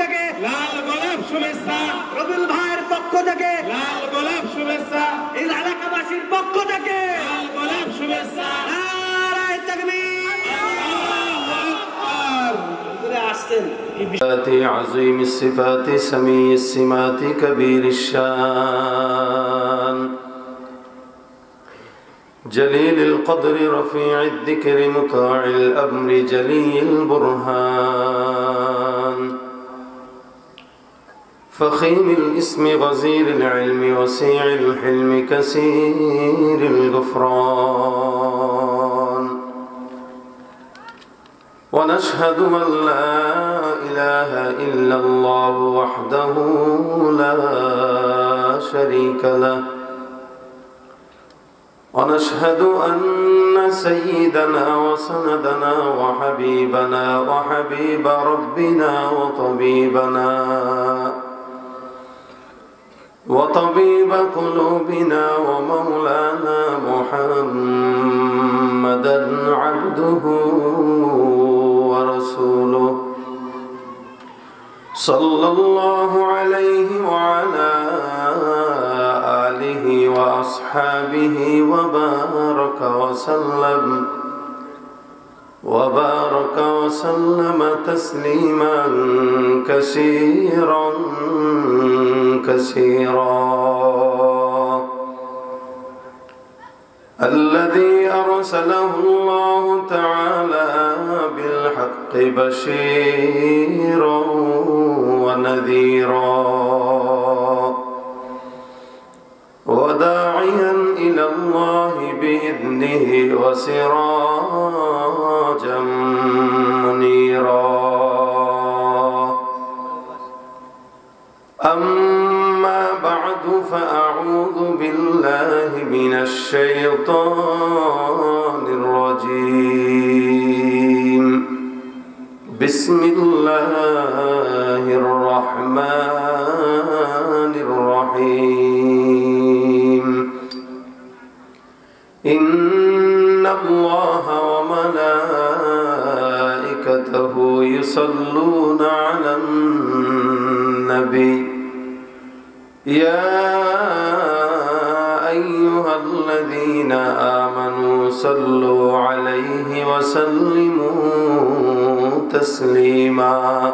থেকে লাল গোলাপ শুভেচ্ছা, রবিউল ভাইয়ের পক্ষ থেকে লাল গোলাপ শুভেচ্ছা, এই এলাকাবাসীর পক্ষ থেকে লাল গোলাপ শুভেচ্ছা। নারায়ে তাকবীর। আল্লাহু আকবার। ঘুরে আসছেন عظيم الصفات سميع السمات كبير الشان جليل القدر رفيع الذكر مطاع الأمر جلي البرهان فخيم الاسم غزير العلم وسيع الحلم كثير الغفران ونشهد أن لا إله إلا الله وحده لا شريك له ونشهد أن سيدنا وسندنا وحبيبنا وحبيب ربنا وطبيب قلوبنا ومولانا محمدا عبده ورسوله صلى الله عليه وعلى آله وأصحابه وبارك وسلم تسليما كثيرا الذي أرسله الله تعالى بالحق بشيرا ونذيرا وداعيا إلى الله بإذنه وسراجا منيرا أما بعد فأعوذ بالله من الشيطان الرجيم بسم الله الرحمن الرحيم إن الله وملائكته يصلون على النبي يا أيها الذين آمنوا صلوا عليه وسلموا تسليما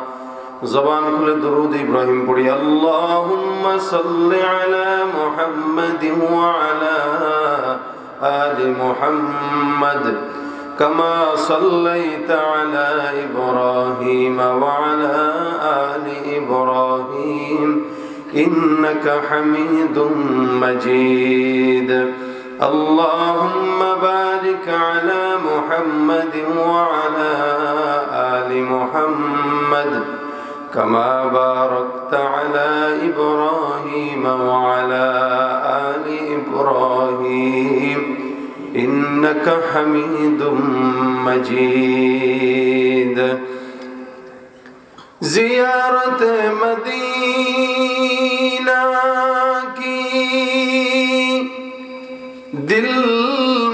زبان كل درود إبراهيم پڑھی اللهم صل على محمد وعلى آل محمد كما صليت على إبراهيم وعلى آل إبراهيم إنك حميد مجيد اللهم بارك على محمد وعلى آل محمد كما باركت على إبراهيم وعلى آل إبراهيم إنك حميد مجيد زيارة مدینہ کی دل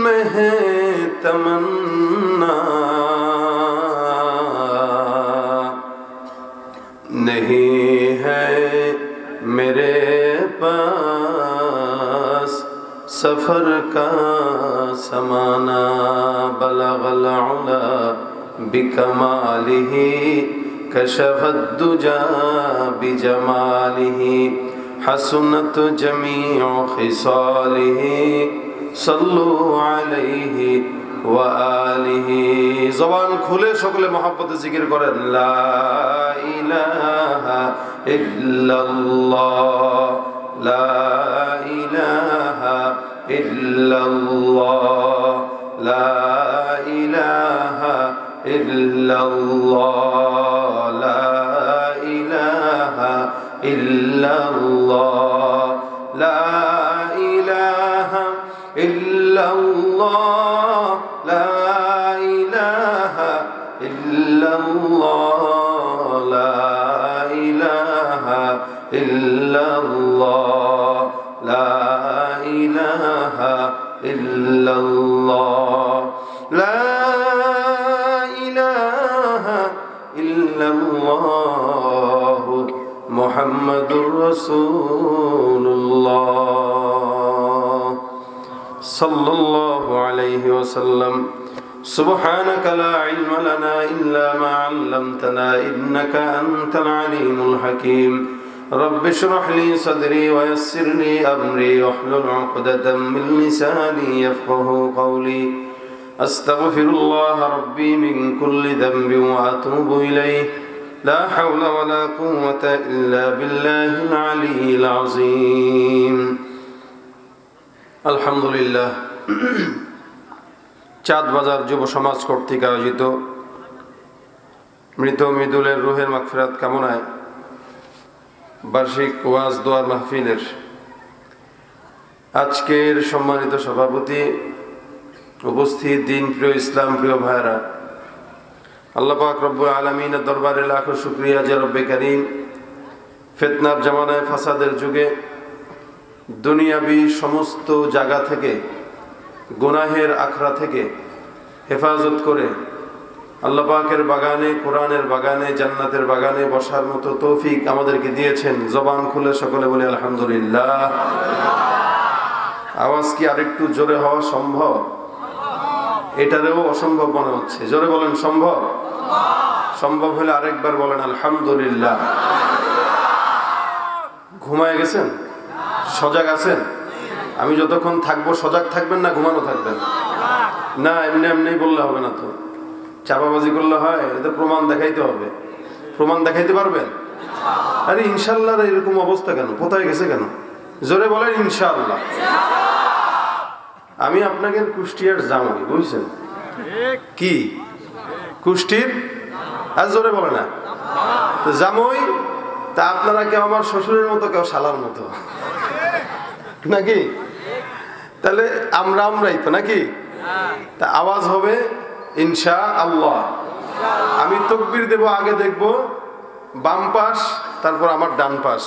میں ہے تمنا نہیں ہے میرے پاس سفر کا سمانا بلغ العلا بکمالہ كشف الدجى بجماله حسنت جميع خصاله صلوا عليه وآله زبان کھلے شکل محبت ذکر کریں لا إله إلا الله لا إله إلا الله لا إله إلا الله لا إله إلا الله لا إله إلا الله لا إله إلا الله لا إله إلا الله لا إله إلا الله لا إله إلا الله রাসূলুল্লাহ সাল্লাল্লাহু আলাইহি ওয়াসাল্লাম سبحانك لا علم لنا إلا ما علمتنا إنك أنت العليم الحكيم رب اشرح لي صدري ويسر لي أمري واحلل عقدة من لساني يفقهوا قولي أستغفر الله ربي من كل ذنب وأتوب إليه لا حول ولا قوة إلا بالله العلي العظيم الحمد لله চাঁদবাজার যুব সমাজ কর্তৃক আয়োজিত মৃত মৃদুলের রুহের মাগফিরাত কামনায় বার্ষিক ওয়াজ দোয়ার মাহফিলের আজকের সম্মানিত সভাপতি, উপস্থিত দিন প্রিয় ইসলাম প্রিয় ভাইরা, আল্লাহ পাক রব্বুল আলামিনের দরবারে লাখো শুকরিয়া যে রব্বে কারীম ফিতনার জামানায় ফাসাদের যুগে দুনিয়াবি সমস্ত জায়গা থেকে, গুনাহের আখড়া থেকে হেফাজত করে আল্লাহ পাকের বাগানে, কোরআনের বাগানে, জান্নাতের বাগানে বসার মতো তৌফিক আমাদেরকে দিয়েছেন। জবান খুলে সকলে বলি আলহামদুলিল্লাহ। আওয়াজ কি আরেকটু জোরে হওয়া সম্ভব? এটারেও অসম্ভব মনে হচ্ছে। জোরে বলেন সম্ভব? সম্ভব হলে আরেকবার বলেন আলহামদুলিল্লাহ। ঘুমায় গেছেন? সজাগ আছেন? আমি যতক্ষণ থাকবো সজাগ থাকবেন না ঘুমানো থাকবেন? না, এমনি এমনি বললে হবে না তো, চাপাবাজি করলে হয়। এটা প্রমাণ দেখাইতে হবে। প্রমাণ দেখাইতে পারবেন? আরে ইনশাল্লাহ এরকম অবস্থা কেন? কোথায় গেছে কেন? জোরে বলেন ইনশাআল্লাহ। আমি আপনাকে কুষ্টিয়ার জামাই, বুঝছেন কি? কুষ্টির আর জোরে বলে না জামাই। তা আপনারা কেউ আমার শ্বশুরের মতো, কেউ শালার মতো নাকি? তাহলে আমরাই তো নাকি? তা আওয়াজ হবে ইনশাআল্লাহ। আমি তাকবীর দেব, আগে দেখব বাম পাশ, তারপর আমার ডান পাশ।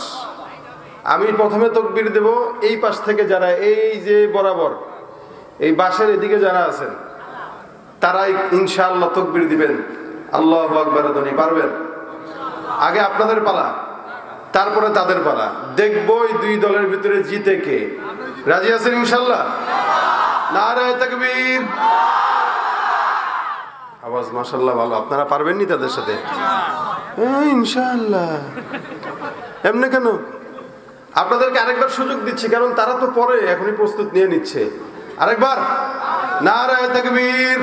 আমি প্রথমে তাকবীর দেব, এই পাশ থেকে যারা এই যে বরাবর এই বাসের এদিকে যারা আছেন তারাই ইনশাআল্লাহ তাকবীর দিবেন। আল্লাহু আকবার ধ্বনি পারবেন? আগে আপনাদের পালা, তারপরে তাদের পালা। দেখবো এই দুই দলের ভিতরে জিতে কে। রাজি আছেন ইনশাআল্লাহ? নারায়ে তাকবীর। আওয়াজ মাশাআল্লাহ ভালো। আপনারা পারবেন নি তাদের সাথে? ইনশাআল্লাহ। এমনি কেন? আপনাদেরকে আরেকবার সুযোগ দিচ্ছি, কারণ তারা তো পরে এখনই প্রস্তুত নিয়ে নিচ্ছে। আরেকবার নারায়ে তাকবীর।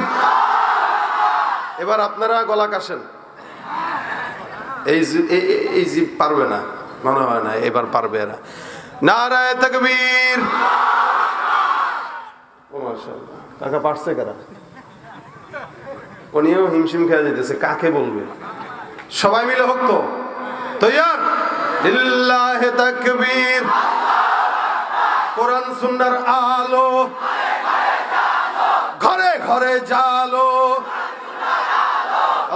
এবার আপনারা গলা কাশেন। এই জিপ পারবে না মনে হয় না, এবার পারবে এরা। নারায়ে তাকবীর। ও মাশাআল্লাহ, কাকা পারছে কারা? উনিও হিমশিম খেয়ে যেতেছে, কাকে বলবে? সবাই মিলে হোক তো। তৈয়ার? লিল্লাহি তাকবীর। কোরআন সুন্নাহর আলো ঘরে ঘরে জালো।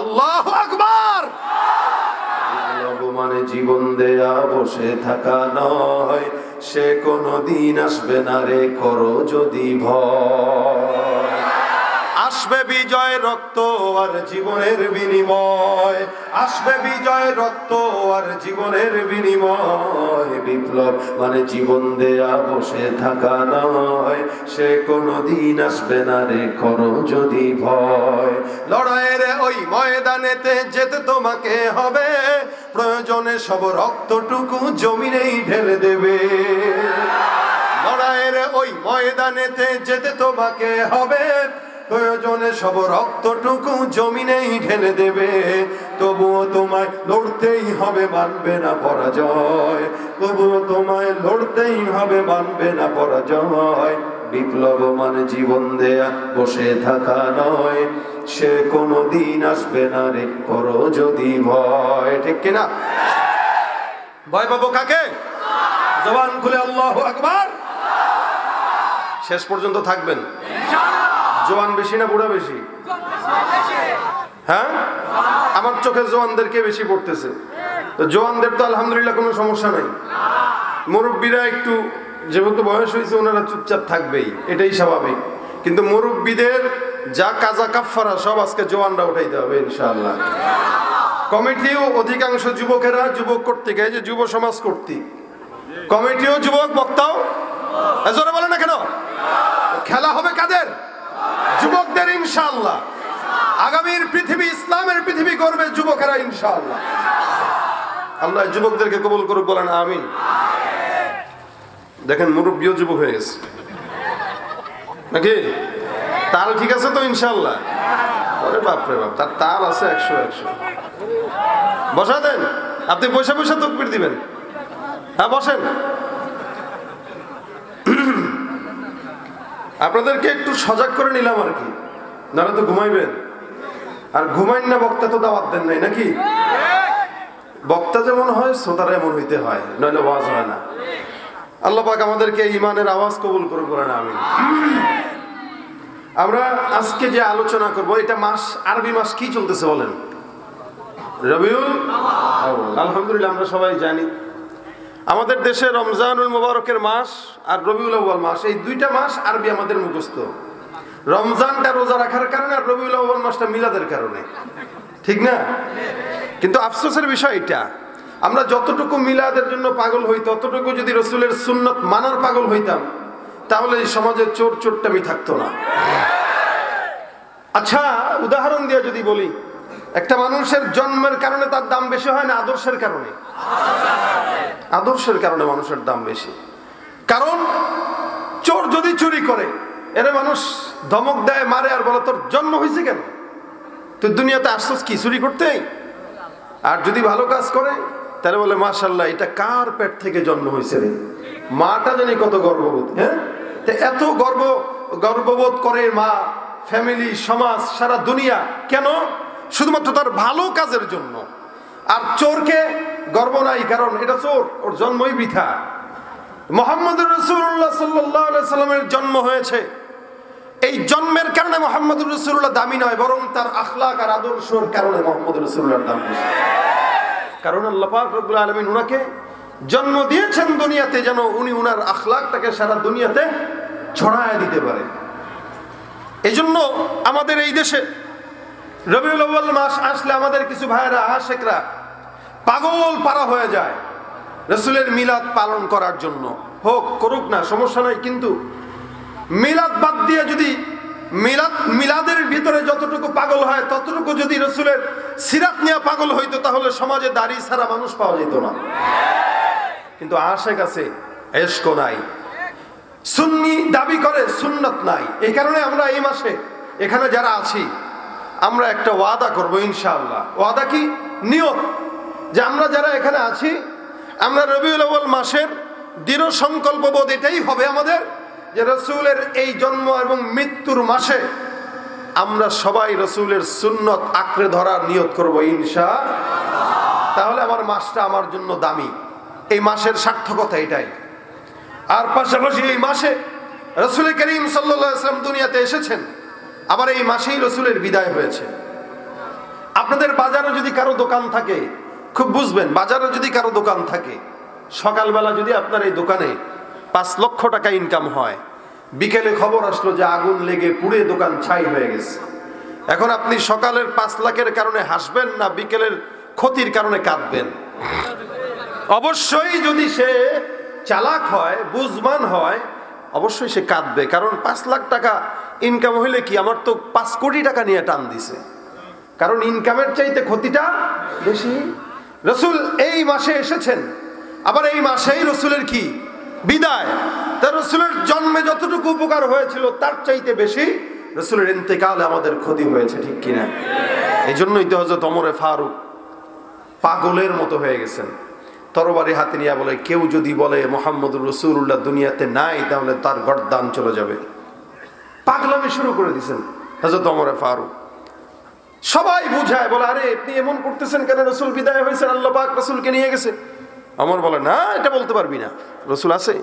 আল্লাহু আকবার। মানে জীবন দেয়া বসে থাকা নয়, সে কোনদিন আসবে না রে, করো যদি ভয়। আসবে বিজয়, রক্ত আর জীবনের বিনিময়। আসবে বিজয়, রক্ত আর জীবনের বিনিময়। বিপ্লব মানে জীবন দেয়া বসে থাকা নয়, সে কোনদিন আসবে না রে, করো যদি ভয়। লড়াইয়ের ওই ময়দানেতে যেতে তোমাকে হবে, প্রয়োজনে সব রক্তটুকু জমিনেই ঢেলে দেবে। লড়াইয়ের ওই ময়দানেতে যেতে তোমাকে হবে, প্রয়োজনে সব রক্তটুকু জমিনেই ঢেলে দেবে। তবুও তোমায় লড়তেই হবে, মানবে না পরাজয়। তবুও তোমায় লড়তেই হবে, মানবে না পরাজয়। বিপ্লব মানে জীবন দেয়া বসে থাকা নয়, সে কোনদিন আসবে না রে, করো যদি ভয়। ঠিক কিনা? ভয় পাবো কাকে? জবান খুলে আল্লাহু আকবার। শেষ পর্যন্ত থাকবেন। জওয়ান বেশি না বুড়া বেশি? হ্যাঁ, আমার চোখে জওয়ানদেরকে বেশি পড়তেছে। তো জওয়ানদের তো আলহামদুলিল্লাহ কোনো সমস্যা নাই। মুরব্বীরা একটু যেহেতু বয়স হয়েছে ওনারা চুপচাপ থাকবেই, এটাই স্বাভাবিক। কিন্তু মুরব্বীদের যা কাজা কাফফারা সব আজকে জওয়ানরা উঠাইতে হবে ইনশাআল্লাহ। কমিটিও অধিকাংশ যুবকেরা, যুবক কর্তৃক, এই যে যুব সমাজ কর্তৃক কমিটিও যুবক, বক্তাও জোরে বলে না কেন? খেলা হবে কাদের? যুবকদের ইনশাআল্লাহ। আগামীর পৃথিবী ইসলামের পৃথিবী করবে যুবকেরা ইনশাআল্লাহ। আল্লাহ যুবকদেরকে কবুল করুক, বলেন আমিন। দেখেন মুরব্বীও যুবক হয়ে গেছে নাকি? তাল ঠিক আছে তো ইনশাআল্লাহ? ওরে বাপরে বাপ, তার তাল আছে 100। বসা দেন, আপনি পয়সা পয়সা তকবির দিবেন। হ্যাঁ বসেন। আপনাদেরকে একটু সজাগ করে নিলাম আর কি, নাহলে তো ঘুমাইবেন। আর ঘুমাইন না, বক্তা তো দাওয়াত দেন নাই নাকি? বক্তা যেমন হয় শ্রোতারা এমন হইতে হয়, নইলে ওয়াজ হয় না। আল্লাহ পাক আমাদেরকে ঈমানের আওয়াজ কবুল করে বলেন আমিন। আমরা আজকে যে আলোচনা করব, এটা মাস, আরবি মাস কি চলতেছে বলেন? রবিউল আউয়াল। আলহামদুলিল্লাহ আমরা সবাই জানি আমাদের দেশে রমজানুল মুবারকের মাস আর রবিউল আউয়াল মাস, এই দুইটা মাস আরবি আমাদের মুখস্থ। রমজানটা রোজা রাখার কারণে, আর রবিউল আউয়াল মাসটা মিলাদের কারণে, ঠিক না? কিন্তু আফসোসের বিষয় এটা, আমরা যতটুকু মিলাদের জন্য পাগল হই, ততটুকু যদি রসুলের সুন্নত মানার পাগল হইতাম, তাহলে এই সমাজে চোর চোরটামি থাকতো না। আচ্ছা, উদাহরণ দিয়ে যদি বলি, একটা মানুষের জন্মের কারণে তার দাম বেশি হয় না আদর্শের কারণে? আদর্শের কারণে মানুষের দাম বেশি। কারণ চোর যদি চুরি করে, এর মানুষ ধমক দেয়, মারে, আর বলে তোর জন্ম হয়েছে কেন, তুই দুনিয়াতে আসছিস কি চুরি করতে? আর যদি ভালো কাজ করে, তাহলে বলে মাশাআল্লাহ, এটা কার পেট থেকে জন্ম হয়েছে রে, মাটা জানি কত গর্ববোধ। হ্যাঁ, এত গর্ববোধ করে মা, ফ্যামিলি, সমাজ, সারা দুনিয়া। কেন? শুধুমাত্র তার ভালো কাজের জন্য। আর চোরকে গর্ব নাই, কারণ এটা চোর, ওর জন্মই বৃথা। মুহাম্মদুর রাসূলুল্লাহ সাল্লাল্লাহু আলাইহি সাল্লামের জন্ম হয়েছে, এই জন্মের কারণে মুহাম্মদুর রাসূলুল্লাহ দামি নয়, বরং তার আখলাক আর আদর্শের কারণে মুহাম্মদুর রাসূলুল্লাহর দাম বেশি। কারণ আল্লাহ পাক রব্বুল আলামিন উনাকে জন্ম দিয়েছেন দুনিয়াতে, যেন উনি উনার আখলাকটাকে সারা দুনিয়াতে ছড়ায় দিতে পারে। এই জন্য আমাদের এই দেশে রবিউল আউয়াল মাস আসলে আমাদের কিছু ভাইয়েরা, আশেকরা পাগল পারা হয়ে যায় রসুলের মিলাদ পালন করার জন্য। হোক, করুক না, সমস্যা নাই, কিন্তু মিলাদ বাদ দিয়ে যদি মিলাদের ভিতরে যতটুকু পাগল হয়, ততটুকু যদি রসুলের সিরাত নিয়ে পাগল হইতো, তাহলে সমাজে দাড়ি ছাড়া মানুষ পাওয়া যেত না। কিন্তু আশেক আছে, এশক নাই, সুন্নি দাবি করে, সুন্নত নাই। এই কারণে আমরা এই মাসে এখানে যারা আছি, আমরা একটা ওয়াদা করব ইনশাআল্লাহ। ওয়াদা কি? নিয়ত, যে আমরা যারা এখানে আছি, আমরা রবিউল আউয়াল মাসের দৃঢ় সংকল্পবোধ এটাই হবে আমাদের, যে রসুলের এই জন্ম এবং মৃত্যুর মাসে আমরা সবাই রসুলের সুন্নত আঁকড়ে ধরার নিয়ত করব ইনশাআল্লাহ। তাহলে আমার মাসটা আমার জন্য দামি, এই মাসের সার্থকতা এটাই। আর পাশাপাশি এই মাসে রসুল করিম সাল্লাল্লাহু আলাইহি ওয়াসাল্লাম দুনিয়াতে এসেছেন, আবার এই মাসেই রসুলের বিদায় হয়েছে। আপনাদের বাজারে যদি কারো দোকান থাকে, খুব বুঝবেন, বাজারে যদি কারো দোকান থাকে, সকালবেলা যদি আপনার এই দোকানে 5 লক্ষ টাকা ইনকাম হয়, বিকেলে খবর আসলো যে আগুন লেগে পুড়ে দোকান ছাই হয়ে গেছে, এখন আপনি সকালের 5 লাখের কারণে হাসবেন না বিকেলের ক্ষতির কারণে কাঁদবেন? অবশ্যই যদি সে চালাক হয়, বুঝবান হয়, অবশ্যই সে কাঁদবে। কারণ 5 লাখ টাকা ইনকাম হইলে কি, আমার তো 5 কোটি টাকা নিয়ে টান দিছে, কারণ ইনকামের চাইতে ক্ষতিটা বেশি। রসুল এই মাসে এসেছেন, আবার এই মাসেই রসুলের কি বিদায়। তার রসুলের জন্মে যতটুকু উপকার হয়েছিল, তার চাইতে বেশি রসুলের ইন্তেকালে আমাদের ক্ষতি হয়েছে, ঠিক কিনা? এই জন্যই তো হযরত ওমরে ফারুক পাগলের মতো হয়ে গেছেন, তরবারি হাতে নিয়ে বলে, কেউ যদি বলে মুহাম্মদুর রাসূলুল্লাহ দুনিয়াতে নাই, তাহলে তার গর্দান চলে যাবে। পাগলামি শুরু করে দিয়েছেন হযরত ওমরে ফারুক। সবাই বুঝায়, বলে, আরে আপনি এমন করতেছেন কেন, রসুল বিদায় হয়েছেন, আল্লাহ পাক রসুলকে নিয়ে গেছে। ওমর বলে, না, এটা বলতে পারবি না, রসুল আছে।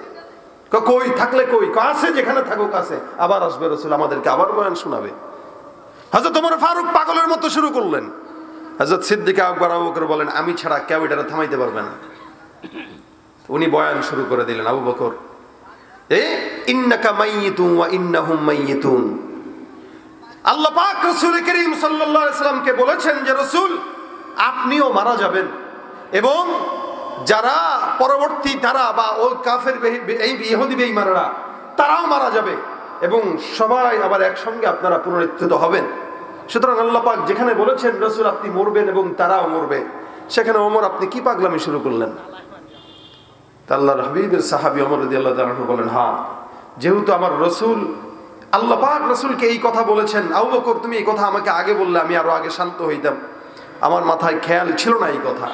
কই থাকলে কই? আছে, যেখানে থাকুক আছে, আবার আসবে রসুল, আমাদেরকে আবার বয়ান শোনাবে। হযরত ওমর ফারুক পাগলের মতো শুরু করলেন। হযরত সিদ্দিক আকবর আবু বকর বলেন, আমি ছাড়া কেউ এটা থামাইতে পারবে না। উনি বয়ান শুরু করে দিলেন, আবু বকর, ইন্নাকা মাইয়িতুন ওয়া ইন্নাহুম মাইয়িতুন। আল্লাহ পাক রাসূল করিম সাল্লাল্লাহু আলাইহি সাল্লামকে বলেছেন যে রসূল, আপনিও মারা যাবেন এবং যারা পরবর্তী তারা বা ওই কাফের এই ইহুদি বেঈমানরা তারাও মারা যাবে এবং সবাই আবার একসঙ্গে আপনারা পুনরুত্থিত হবেন। সুতরাং আল্লাহ পাক যেখানে বলেছেন রাসূল আপনি মরবেন এবং তারাও মরবে, সেখানে ওমর আপনি কি পাগলামি শুরু করলেন? আল্লাহর হাবিবের সাহাবী ওমর রাদিয়াল্লাহু তাআলা বলেন, হ্যাঁ, যেহেতু আমার রাসূল আল্লাহ পাক রাসূলকে এই কথা বলেছেন, আবু বকর তুমি এই কথা আমাকে আগে বললে আমি আরো আগে শান্ত হইতাম, আমার মাথায় খেয়াল ছিল না এই কথা।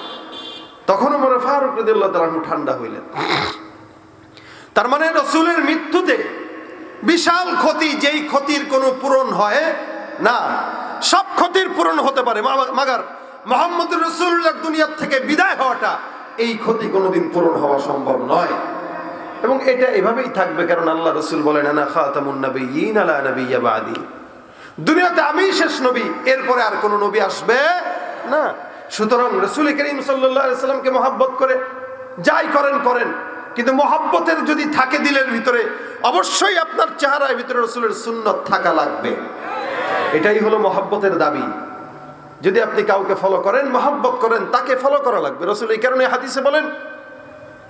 তখন ওমর ফারুক রাদিয়াল্লাহু তাআলা ঠান্ডা হইলেন। তার মানে রাসূলের মৃত্যুতে বিশাল ক্ষতি, যেই ক্ষতির কোনো পূরণ হয় না, সব ক্ষতির পূরণ হতে পারে, মাগার মুহাম্মদুর রাসূলুল্লাহ দুনিয়া থেকে বিদায় হওয়াটা এই ক্ষতি কোনোদিন পূরণ হওয়া সম্ভব নয়। এবং এটা এভাবেই থাকবে, কারণ আল্লাহ রাসূল বলেন আনা খাতামুন নাবিয়্যিন লা নাবিয়্যা বাদি, দুনিয়াতে আমিই শেষ নবী, এরপরে আর কোনো নবী আসবে না। সুতরাং রাসূল করিম সাল্লাল্লাহু আলাইহি সাল্লামকে মহব্বত করে যাই করেন করেন, কিন্তু মহব্বতের যদি থাকে দিলের ভিতরে, অবশ্যই আপনার চেহারার ভিতরে রাসূলের সুন্নাত থাকা লাগবে। এটাই হলো মহব্বতের দাবি। যদি আপনি কাউকে ফলো করেন, মহব্বত করেন, তাকে ফলো করা লাগবে। রাসূল এই কারণে হাদিসে বলেন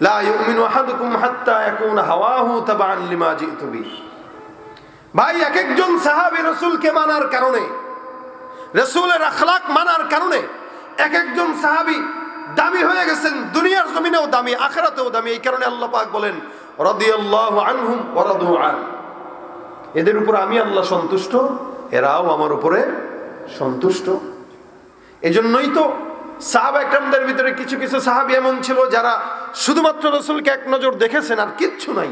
লা ইউমিনু আহাদুকুম হাত্তা ইয়াকুনা হাওয়াহু তাবাআন লিমা জিতু বি। ভাই, এক একজন সাহাবী রাসূলকে মানার কারণে, রাসূলের আখলাক মানার কারণে এক একজন সাহাবী দামি হয়ে গেছেন, দুনিয়ার জমিনেও দামি, আখিরাতেও দামি। এই কারণে আল্লাহ পাক বলেন রাদিয়াল্লাহু আনহুম ওয়া রাদু আন, এদের উপর আমি আল্লাহ সন্তুষ্ট, এরাও আমার উপরে সন্তুষ্ট। এজন্যই তো সাহাবা একরামদের ভিতরে কিছু কিছু সাহাবী এমন ছিল যারা শুধুমাত্র রাসূলকে এক নজর দেখেছেন, আর কিচ্ছু নাই,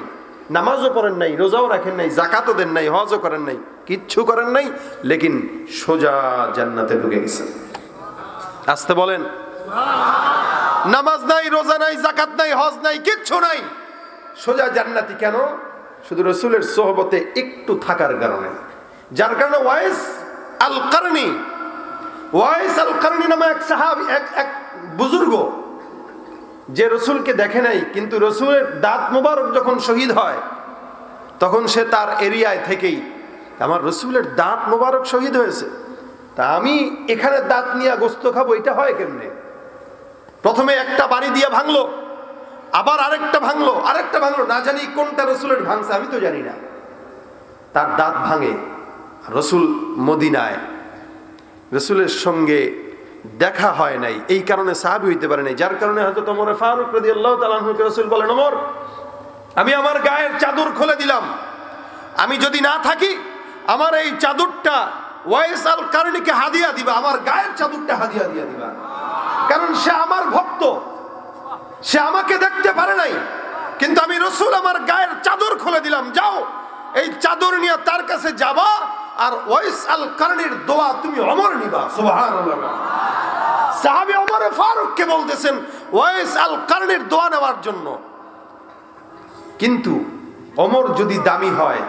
নামাজও পড়েন নাই, রোজাও রাখেন নাই, যাকাতও দেন নাই, হজও করেন নাই, কিচ্ছু করেন নাই, লেকিন সোজা জান্নাতে ঢুকে গেছেন। আসতে বলেন নামাজ নাই, রোজা নাই, যাকাত নাই, হজ নাই, কিচ্ছু নাই, সোজা জান্নাতি। কেন? শুধু রাসূলের সোহবতে একটু থাকার কারণে। যার কারণে ওয়াইস আল কারনী নামে এক সাহাবী, এক বুজুর্গ, যে রাসূলকে দেখে নাই, কিন্তু রাসূলের দাঁত মোবারক যখন শহীদ হয় তখন সে তার এরিয়ায় থেকেই, আমার রাসূলের দাঁত মোবারক শহীদ হয়েছে, তা আমি এখানে দাঁত নিয়ে গোস্ত খাবো, এটা হয় কেমনে? প্রথমে একটা বাড়ি দিয়ে ভাঙলো, আবার আরেকটা ভাঙলো, না জানি কোনটা রাসূলের ভাঙছে, আমি তো জানি না। তার দাঁত ভাঙে। রাসূল মদিনায়, রাসূলের সঙ্গে দেখা হয় নাই, এই কারণে সাহাবী হইতে পারে নাই। যার কারণে হযরত ওমর ফারুক রাদিয়াল্লাহু তাআলা আনহুকে রাসূল বলেন, ওমর, আমি আমার গায়ের চাদর খুলে দিলাম, আমি যদি না থাকি আমার এই চাদরটা ওয়াইস আল কারনীকে হাদিয়া দিবা, আমার গায়ের চাদরটা হাদিয়া দিয়ে দিবা, কারণ সে আমার ভক্ত, সে আমাকে দেখতে পারে নাই, কিন্তু আমি রাসূল আমার গায়ের চাদর খুলে দিলাম, যাও এই চাদর নিয়ে তার কাছে যাবা, আর ওয়াইস আল কারনীর দোয়া তুমি ওমর নিবা। সুবহানাল্লাহ। সাহাবী ওমর ফারুককে বলতেছেন ওয়াইস আল কারনীর দোয়া নেওয়ার জন্য। কিন্তু ওমর যদি দামি হয়,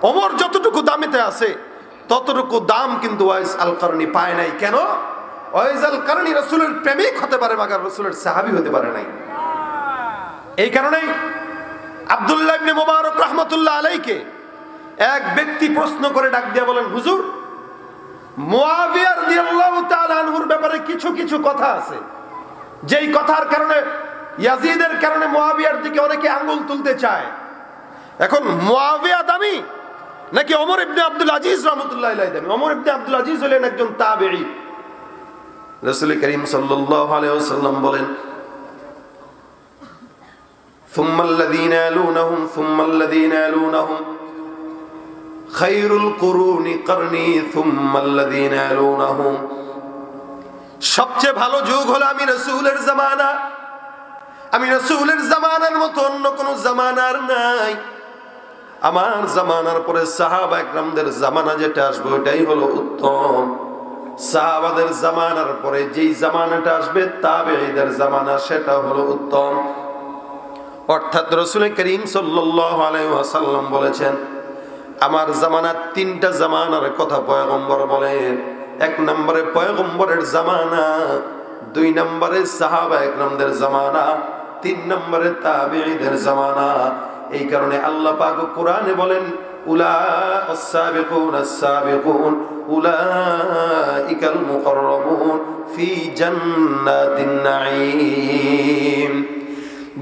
ওমর যতটুকু দামিতে আছে ততটুকু দাম কিন্তু ওয়াইস আল কারনী পায় নাই। কেন? ওয়াইস আল কারনী রাসূলের প্রেমিক হতে পারে, মাগার রাসূলের সাহাবী হতে পারে নাই। এই কারণেই আব্দুল্লাহ ইবনে মুবারক রাহমাতুল্লাহ আলাইহিকে এক ব্যক্তি প্রশ্ন করে ডাক দিয়া বলেন, হুজুর, মুআবিয়া রাদিয়াল্লাহু তাআলা আনহুর ব্যাপারে কিছু কিছু কথা আছে, যেই কথার কারণে, ইয়াজিদের কারণে মুআবিয়ার দিকে অনেকে আঙ্গুল তুলতে চায়। এখন মুআবিয়া দামি নাকি ওমর ইবনে আব্দুল আজিজ রাহমাতুল্লাহি আলাইহি দামি? ওমর ইবনে আব্দুল আজিজ হলেন একজন তাবেঈ। রাসূল করিম সাল্লাল্লাহু আলাইহি ওয়াসাল্লাম বলেন, সুম্মাল্লাযীনা ইয়ালুনাহুম সুম্মাল্লাযীনা ইয়ালুনাহুম খায়রুল কুরুনি করনি সুম্মাল্লাযীনা ইয়ালুনাহুম, সবচেয়ে ভালো যুগ হলো আমি রাসূলের জামানা, আমি রাসূলের জামানার মতো অন্য কোনো জামানার নাই, আমার জামানার পরে সাহাবা একরামদের জামানা যেটা আসবে ওইটাই হলো উত্তম, সাহাবাদের জামানার পরে যেই জামানাটা আসবে তাবেঈদের জামানা সেটা হলো উত্তম। অর্থাৎ রাসূল করিম সাল্লাল্লাহু আলাইহি ওয়াসাল্লাম বলেছেন, আমার জামানার তিনটা জামানার কথা পয়গম্বর বলেন। এক নম্বরে পয়গম্বরের জামানা, দুই নম্বরে সাহাবা একরামদের জামানা, তিন নম্বরে তাবেঈদের জামানা। এই কারণে আল্লাহ পাক কোরআনে বলেন, উলাইকাস সাবিকুনাস সাবিকুন উলাইকাল মুকাররাবুন ফি জান্নাতিন নাঈম।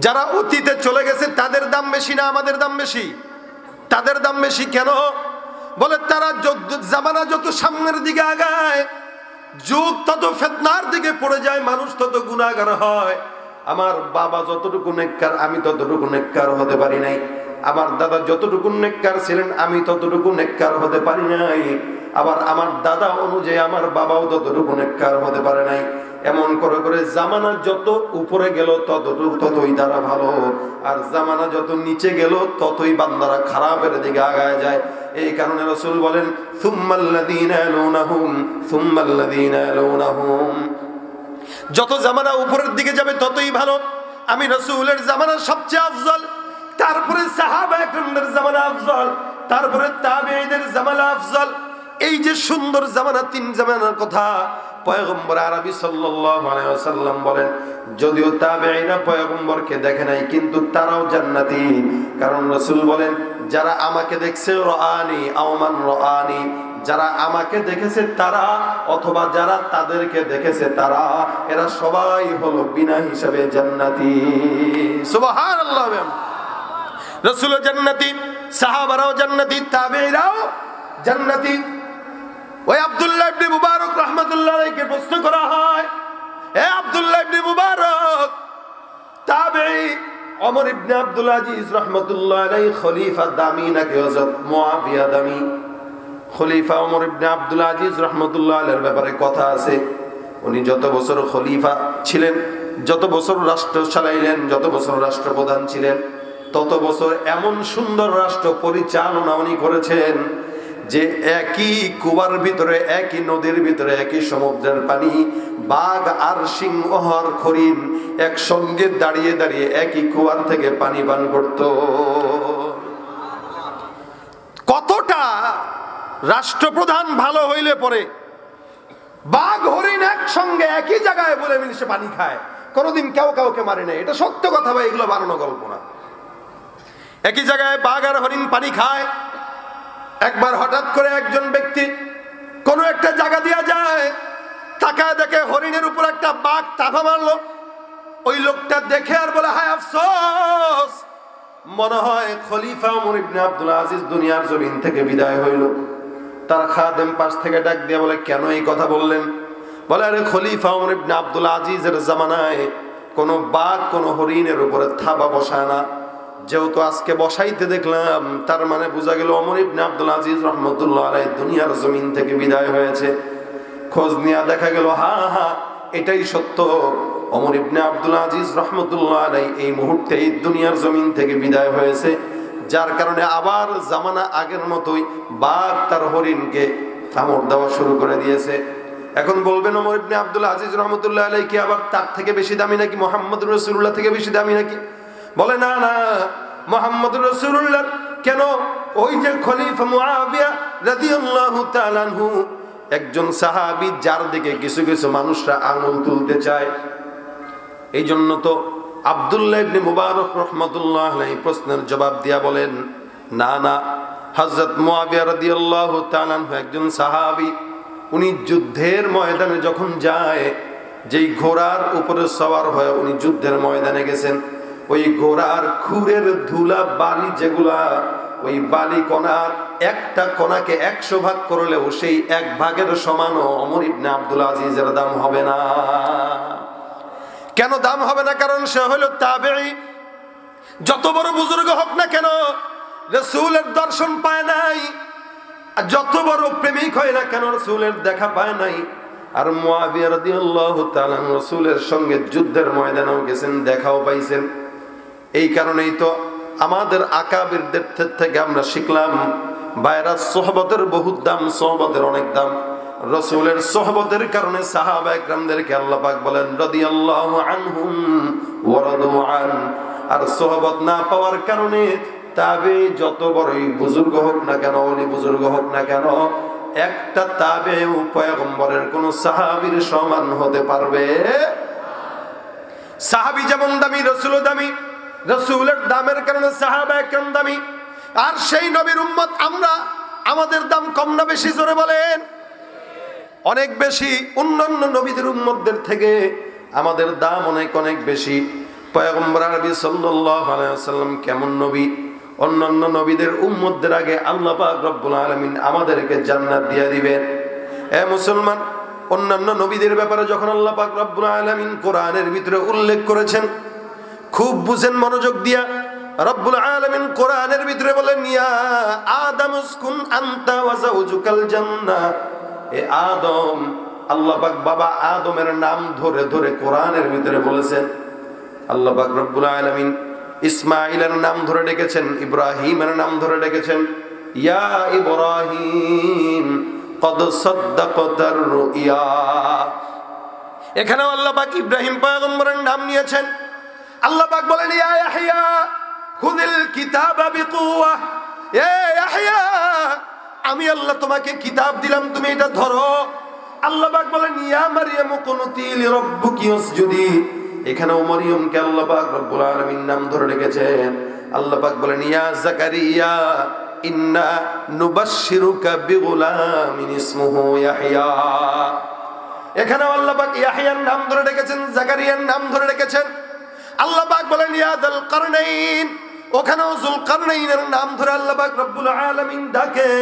যারা অতীতে চলে গেছে তাদের দাম বেশি না আমাদের দাম বেশি? তাদের দাম বেশি কেন? বলে তারা জামানা যত সামনের দিকে আগায়, যুগ তত ফিতনার দিকে পড়ে যায়, মানুষ তত গুনাহগার হয়। আমার বাবা যতটুকু নেককার আমি ততটুকু নেককার হতে পারি নাই, আমার দাদা যতটুকু নেককার ছিলেন আমি ততটুকু নেককার হতে পারি নাই, আবার আমার দাদা অনুযায়ী আমার বাবাও ততটুকু নেককার হতে পারে নাই। এমন করে করে জামানা যত উপরে গেল ততই তারা ভালো, আর জামানা যত নিচে গেল ততই বান্দারা খারাপের দিকে আগায় যায়। এই কারণে রাসূল বলেন সুম্মাল্লাযীনা ইয়ালুনাহুম সুম্মাল্লাযীনা ইয়ালুনাহুম, যত জামানা উপরের দিকে যাবে ততই ভালো। আমি রাসূলের জামানা সবচেয়ে আফজল, তারপরে সাহাবায়ে কেরামদের জামানা আফজল, তারপরে তাবেঈদের জামানা আফজল। এই যে সুন্দর জামানা, তিন জামানার কথা পয়গম্বর আরবি সাল্লাল্লাহু আলাইহি ওয়াসাল্লাম বলেন, যদিও তাবেঈরা পয়গম্বরকে দেখে নাই কিন্তু তারাও জান্নাতি। কারণ রাসূল বলেন, যারা আমাকে দেখছে রাআনি আও মান রাআনি, যারা আমাকে দেখেছে তারা অথবা যারা তাদেরকে দেখেছে তারা, এরা সবাই হলো বিনা হিসাবে জান্নাতি। সুবহানাল্লাহ। রাসূলও জান্নাতি, সাহাবারাও জান্নাতি, তাবেঈরাও জান্নাতি। ওই আব্দুল্লাহ ইবনে মুবারক রাহমাতুল্লাহ আলাইহিকে প্রশ্ন করা হয়, হে আব্দুল্লাহ ইবনে মুবারক, তাবেঈ ওমর ইবনে আব্দুল আজিজ রাহমাতুল্লাহ আলাইহি খলিফা দামি নাকি হযরত মুআবিয়া দামি? খলিফা ওমর ইবনে আব্দুল আজিজ রাহমাতুল্লাহ আলাইহির ব্যাপারে কথা আছে। উনি যত বছর খলিফা ছিলেন, যত বছর রাষ্ট্র চালাইলেন, যত বছর রাষ্ট্রপ্রধান ছিলেন, তত বছর এমন সুন্দর রাষ্ট্র পরিচালনা উনি করেছেন যে একই কুয়ার ভিতরে, একই নদীর ভিতরে, একই সমুদ্রের পানি, বাঘ আর সিংহ আর হরিণ একসঙ্গে দাঁড়িয়ে দাঁড়িয়ে একই কুয়ার থেকে পানি পান করত। কতটা রাষ্ট্রপ্রধান ভালো হইলে পরে বাঘ হরিণ একসঙ্গে একই জায়গায় বলে মিশে পানি খায়, কোনোদিন কেউ কাউকে মারে না। এটা সত্য কথা ভাই, এগুলো বানানো গল্প না। একই জায়গায় বাঘ আর হরিণ পানি খায়। একবার হঠাৎ করে একজন ব্যক্তি কোন একটা জায়গা দিয়া যায়, তাকায় দেখে হরিণের উপর একটা বাঘ তাফা মারলো। ওই লোকটা দেখে আর বলে, হায় আফসোস, মনে হয় খলিফা ওমর ইবনে আব্দুল আজিজ দুনিয়ার জমিন থেকে বিদায় হইল। তার খাদেম পাশ থেকে ডাক দিয়ে বলে, কেন এই কথা বললেন? বলে, আরে খলিফা ওমর ইবনে আব্দুল আজিজের জামানায় কোন বাঘ কোন হরিণের উপরে থাবা বসায় না। যেহেতু আজকে বসাইতে দেখলাম, তার মানে বোঝা গেল ওমর ইবনে আব্দুল আজিজ রাহমাতুল্লাহ আলাইহি দুনিয়ার জমিন থেকে বিদায় হয়েছে। খোঁজ নিয়ে দেখা গেল, হ্যাঁ এটাই সত্য, ওমর ইবনে আব্দুল আজিজ রাহমাতুল্লাহ আলাইহি এই মুহূর্তে এই দুনিয়ার জমিন থেকে বিদায় হয়েছে। যার কারণে আবার জামানা আগের মতোই বাঘ তার হরিণকে কামড় দেওয়া শুরু করে দিয়েছে। এখন বলবেন, ওমর ইবনে আব্দুল আজিজ রাহমাতুল্লাহ আলাইহি কি আবার তার থেকে বেশি দামি নাকি? মুহাম্মদুর রাসূলুল্লাহ থেকে বেশি দামি নাকি? বলে, না না, মুহাম্মদুর রাসূলুল্লাহ কেন, ওই যে খলিফা মুআবিয়া রাদিয়াল্লাহু তাআলা আনহু, একজন সাহাবী যার দিকে কিছু কিছু মানুষরা আঙুল তুলতে চায়। এই জন্য তো আব্দুল্লাহ ইবনে মুবারক রাহমাতুল্লাহ আলাইহি প্রশ্নের জবাব দিয়া বলেন, না না, হযরত মুআবিয়া রাদিয়াল্লাহু তাআলা আনহু একজন সাহাবী। উনি যুদ্ধের ময়দানে যখন যায়, যেই ঘোড়ার উপরে সওয়ার হয়ে উনি যুদ্ধের ময়দানে গেছেন, ওই ঘোড়ার খুরের ধুলা বালি যেগুলা, ওই বালি কণার একটা কণাকে 100 ভাগ করলেও সেই এক ভাগের সমানও ওমর ইবনে আব্দুল আজিজের দাম হবে না। কেন দাম হবে না? কারণ সে হলো তাবেঈ। যত বড় বুজুর্গ হোক না কেন, রাসূলের দর্শন পায় নাই, আর যত বড় প্রেমিক হয় না কেন, রাসূলের দেখা পায় নাই। আর মুআবিয়া রাদিয়াল্লাহু তাআলা রাসূলের সঙ্গে যুদ্ধের ময়দানেও গেছেন, দেখাও পাইছেন। এই কারণেই তো আমাদের আকাবিরদের থেকে আমরা শিখলাম, বাইরা সোহবতের বহুত দাম, সোহবতের অনেক দাম। রাসূলের সোহবতের কারণে সাহাবায়ে কেরামদেরকে আল্লাহ পাক বলেন রাদিয়াল্লাহু আনহুম ওয়া রাদু আন। আর সোহবত না পাওয়ার কারণে তাবে যত বড়ই বুজুর্গ হোক না কেন, ওলি বুজুর্গ হোক না কেন, একটা তাবে পয়গম্বরের কোন সাহাবীর সমান হতে পারবে? সাহাবী যেমন দামি, রাসূলও দামি। রাসূলের দামের কারণে সাহাবায়ে কেরাম দামি। আর সেই নবীর উম্মত আমরা, আমাদের দাম কম না বেশি? জোরে বলেন। অনেক বেশি। অন্যান্য নবীদের উম্মতদের থেকে আমাদের দাম অনেক অনেক বেশি। পয়গম্বর আরবি সাল্লাল্লাহু আলাইহি ওয়াসাল্লাম কেমন নবী, অন্যান্য নবীদের উম্মতদের আগে আল্লাহ পাক রব্বুল আলামিন আমাদেরকে জান্নাত দিয়ে দিবেন। এ মুসলমান, অন্যান্য নবীদের ব্যাপারে যখন আল্লাহ পাক রব্বুল আলামিন কোরআনের ভিতরে উল্লেখ করেছেন, খুব বুঝেন মনোযোগ দিয়া। রব্বুল আলামিন কোরআনের ভিতরে বলেন, ইয়া আদম উসকুন আনতা ওয়া যাওজুকাল জান্নাহ। এ আদম, আল্লাহ পাক বাবা আদমের নাম ধরে ধরে কোরআনের ভিতরে বলেছেন। আল্লাহ পাক রব্বুল আলামিন ইসমাঈলের নাম ধরে ডেকেছেন, ইব্রাহিমের নাম ধরে ডেকেছেন। ইয়া ইব্রাহিম কদ সাদ্দাকতার রুইয়া। এখানেও আল্লাহ পাক ইব্রাহিম পয়গম্বরের নাম নিয়েছেন। আল্লাহ পাক বলেন, ইয়া ইয়াহইয়া খুযিল কিতাবা বিকুওয়া। এ ইয়াহইয়া, আমি আল্লাহ তোমাকে কিতাব দিলাম, তুমি এটা ধরো। আল্লাহ পাক বলেন, ইয়া মারইয়াম কুনুতি লিরাব্বিকি ওয়াসজুদি। এখানেও মরিয়মকে আল্লাহ পাক রব্বুল আলামিন নাম ধরে রেখেছেন। আল্লাহ পাক বলেন, ইয়া যাকারিয়া ইন্না নুবাশশিরুকা বিগুলামিন ইসমুহু ইয়াহইয়া। এখানেও আল্লাহ পাক ইয়াহইয়ার নাম ধরে রেখেছেন, যাকারিয়ার নাম ধরে রেখেছেন। আল্লাহ পাক বলেন, ইয়া যুল কারনাইন। ওখানেও যুল কারনাইনের নাম ধরে আল্লাহ পাক রব্বুল আলামিন ডাকে।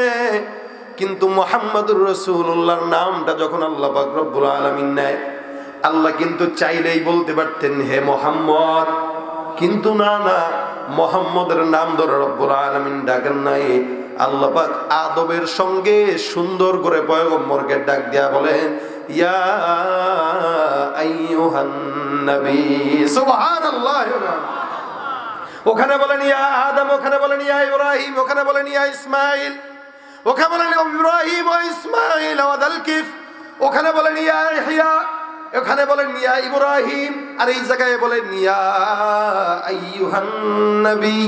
কিন্তু মুহাম্মদুর রাসূলুল্লাহর নামটা যখন আল্লাহ পাক রব্বুল আলামিন নেয়, আল্লাহ কিন্তু চাইলেই বলতে পারতেন হে মুহাম্মদ, কিন্তু না, মুহাম্মদের নাম ধরে রব্বুল আলামিন ডাকেন নাই। আল্লাহ পাক আদবের সঙ্গে সুন্দর করে পয়গম্বরকে ডাক দেয়া বলেন, ইয়া আইয়ুহান নবী। সুবহানাল্লাহ। ওখানে বলেন ইয়া আদম, ওখানে বলেন ইয়া ইব্রাহিম, ওখানে বলেন ইয়া ইসমাঈল, ওখানে বলেন ইব্রাহিম ও ইসমাঈল ওয়া যালকিফ, ওখানে বলেন ইয়া ইয়াহইয়া, ওখানে বলেন ইয়া ইব্রাহিম, আর এই জায়গায় বলেন ইয়া আইয়ুহান নবী।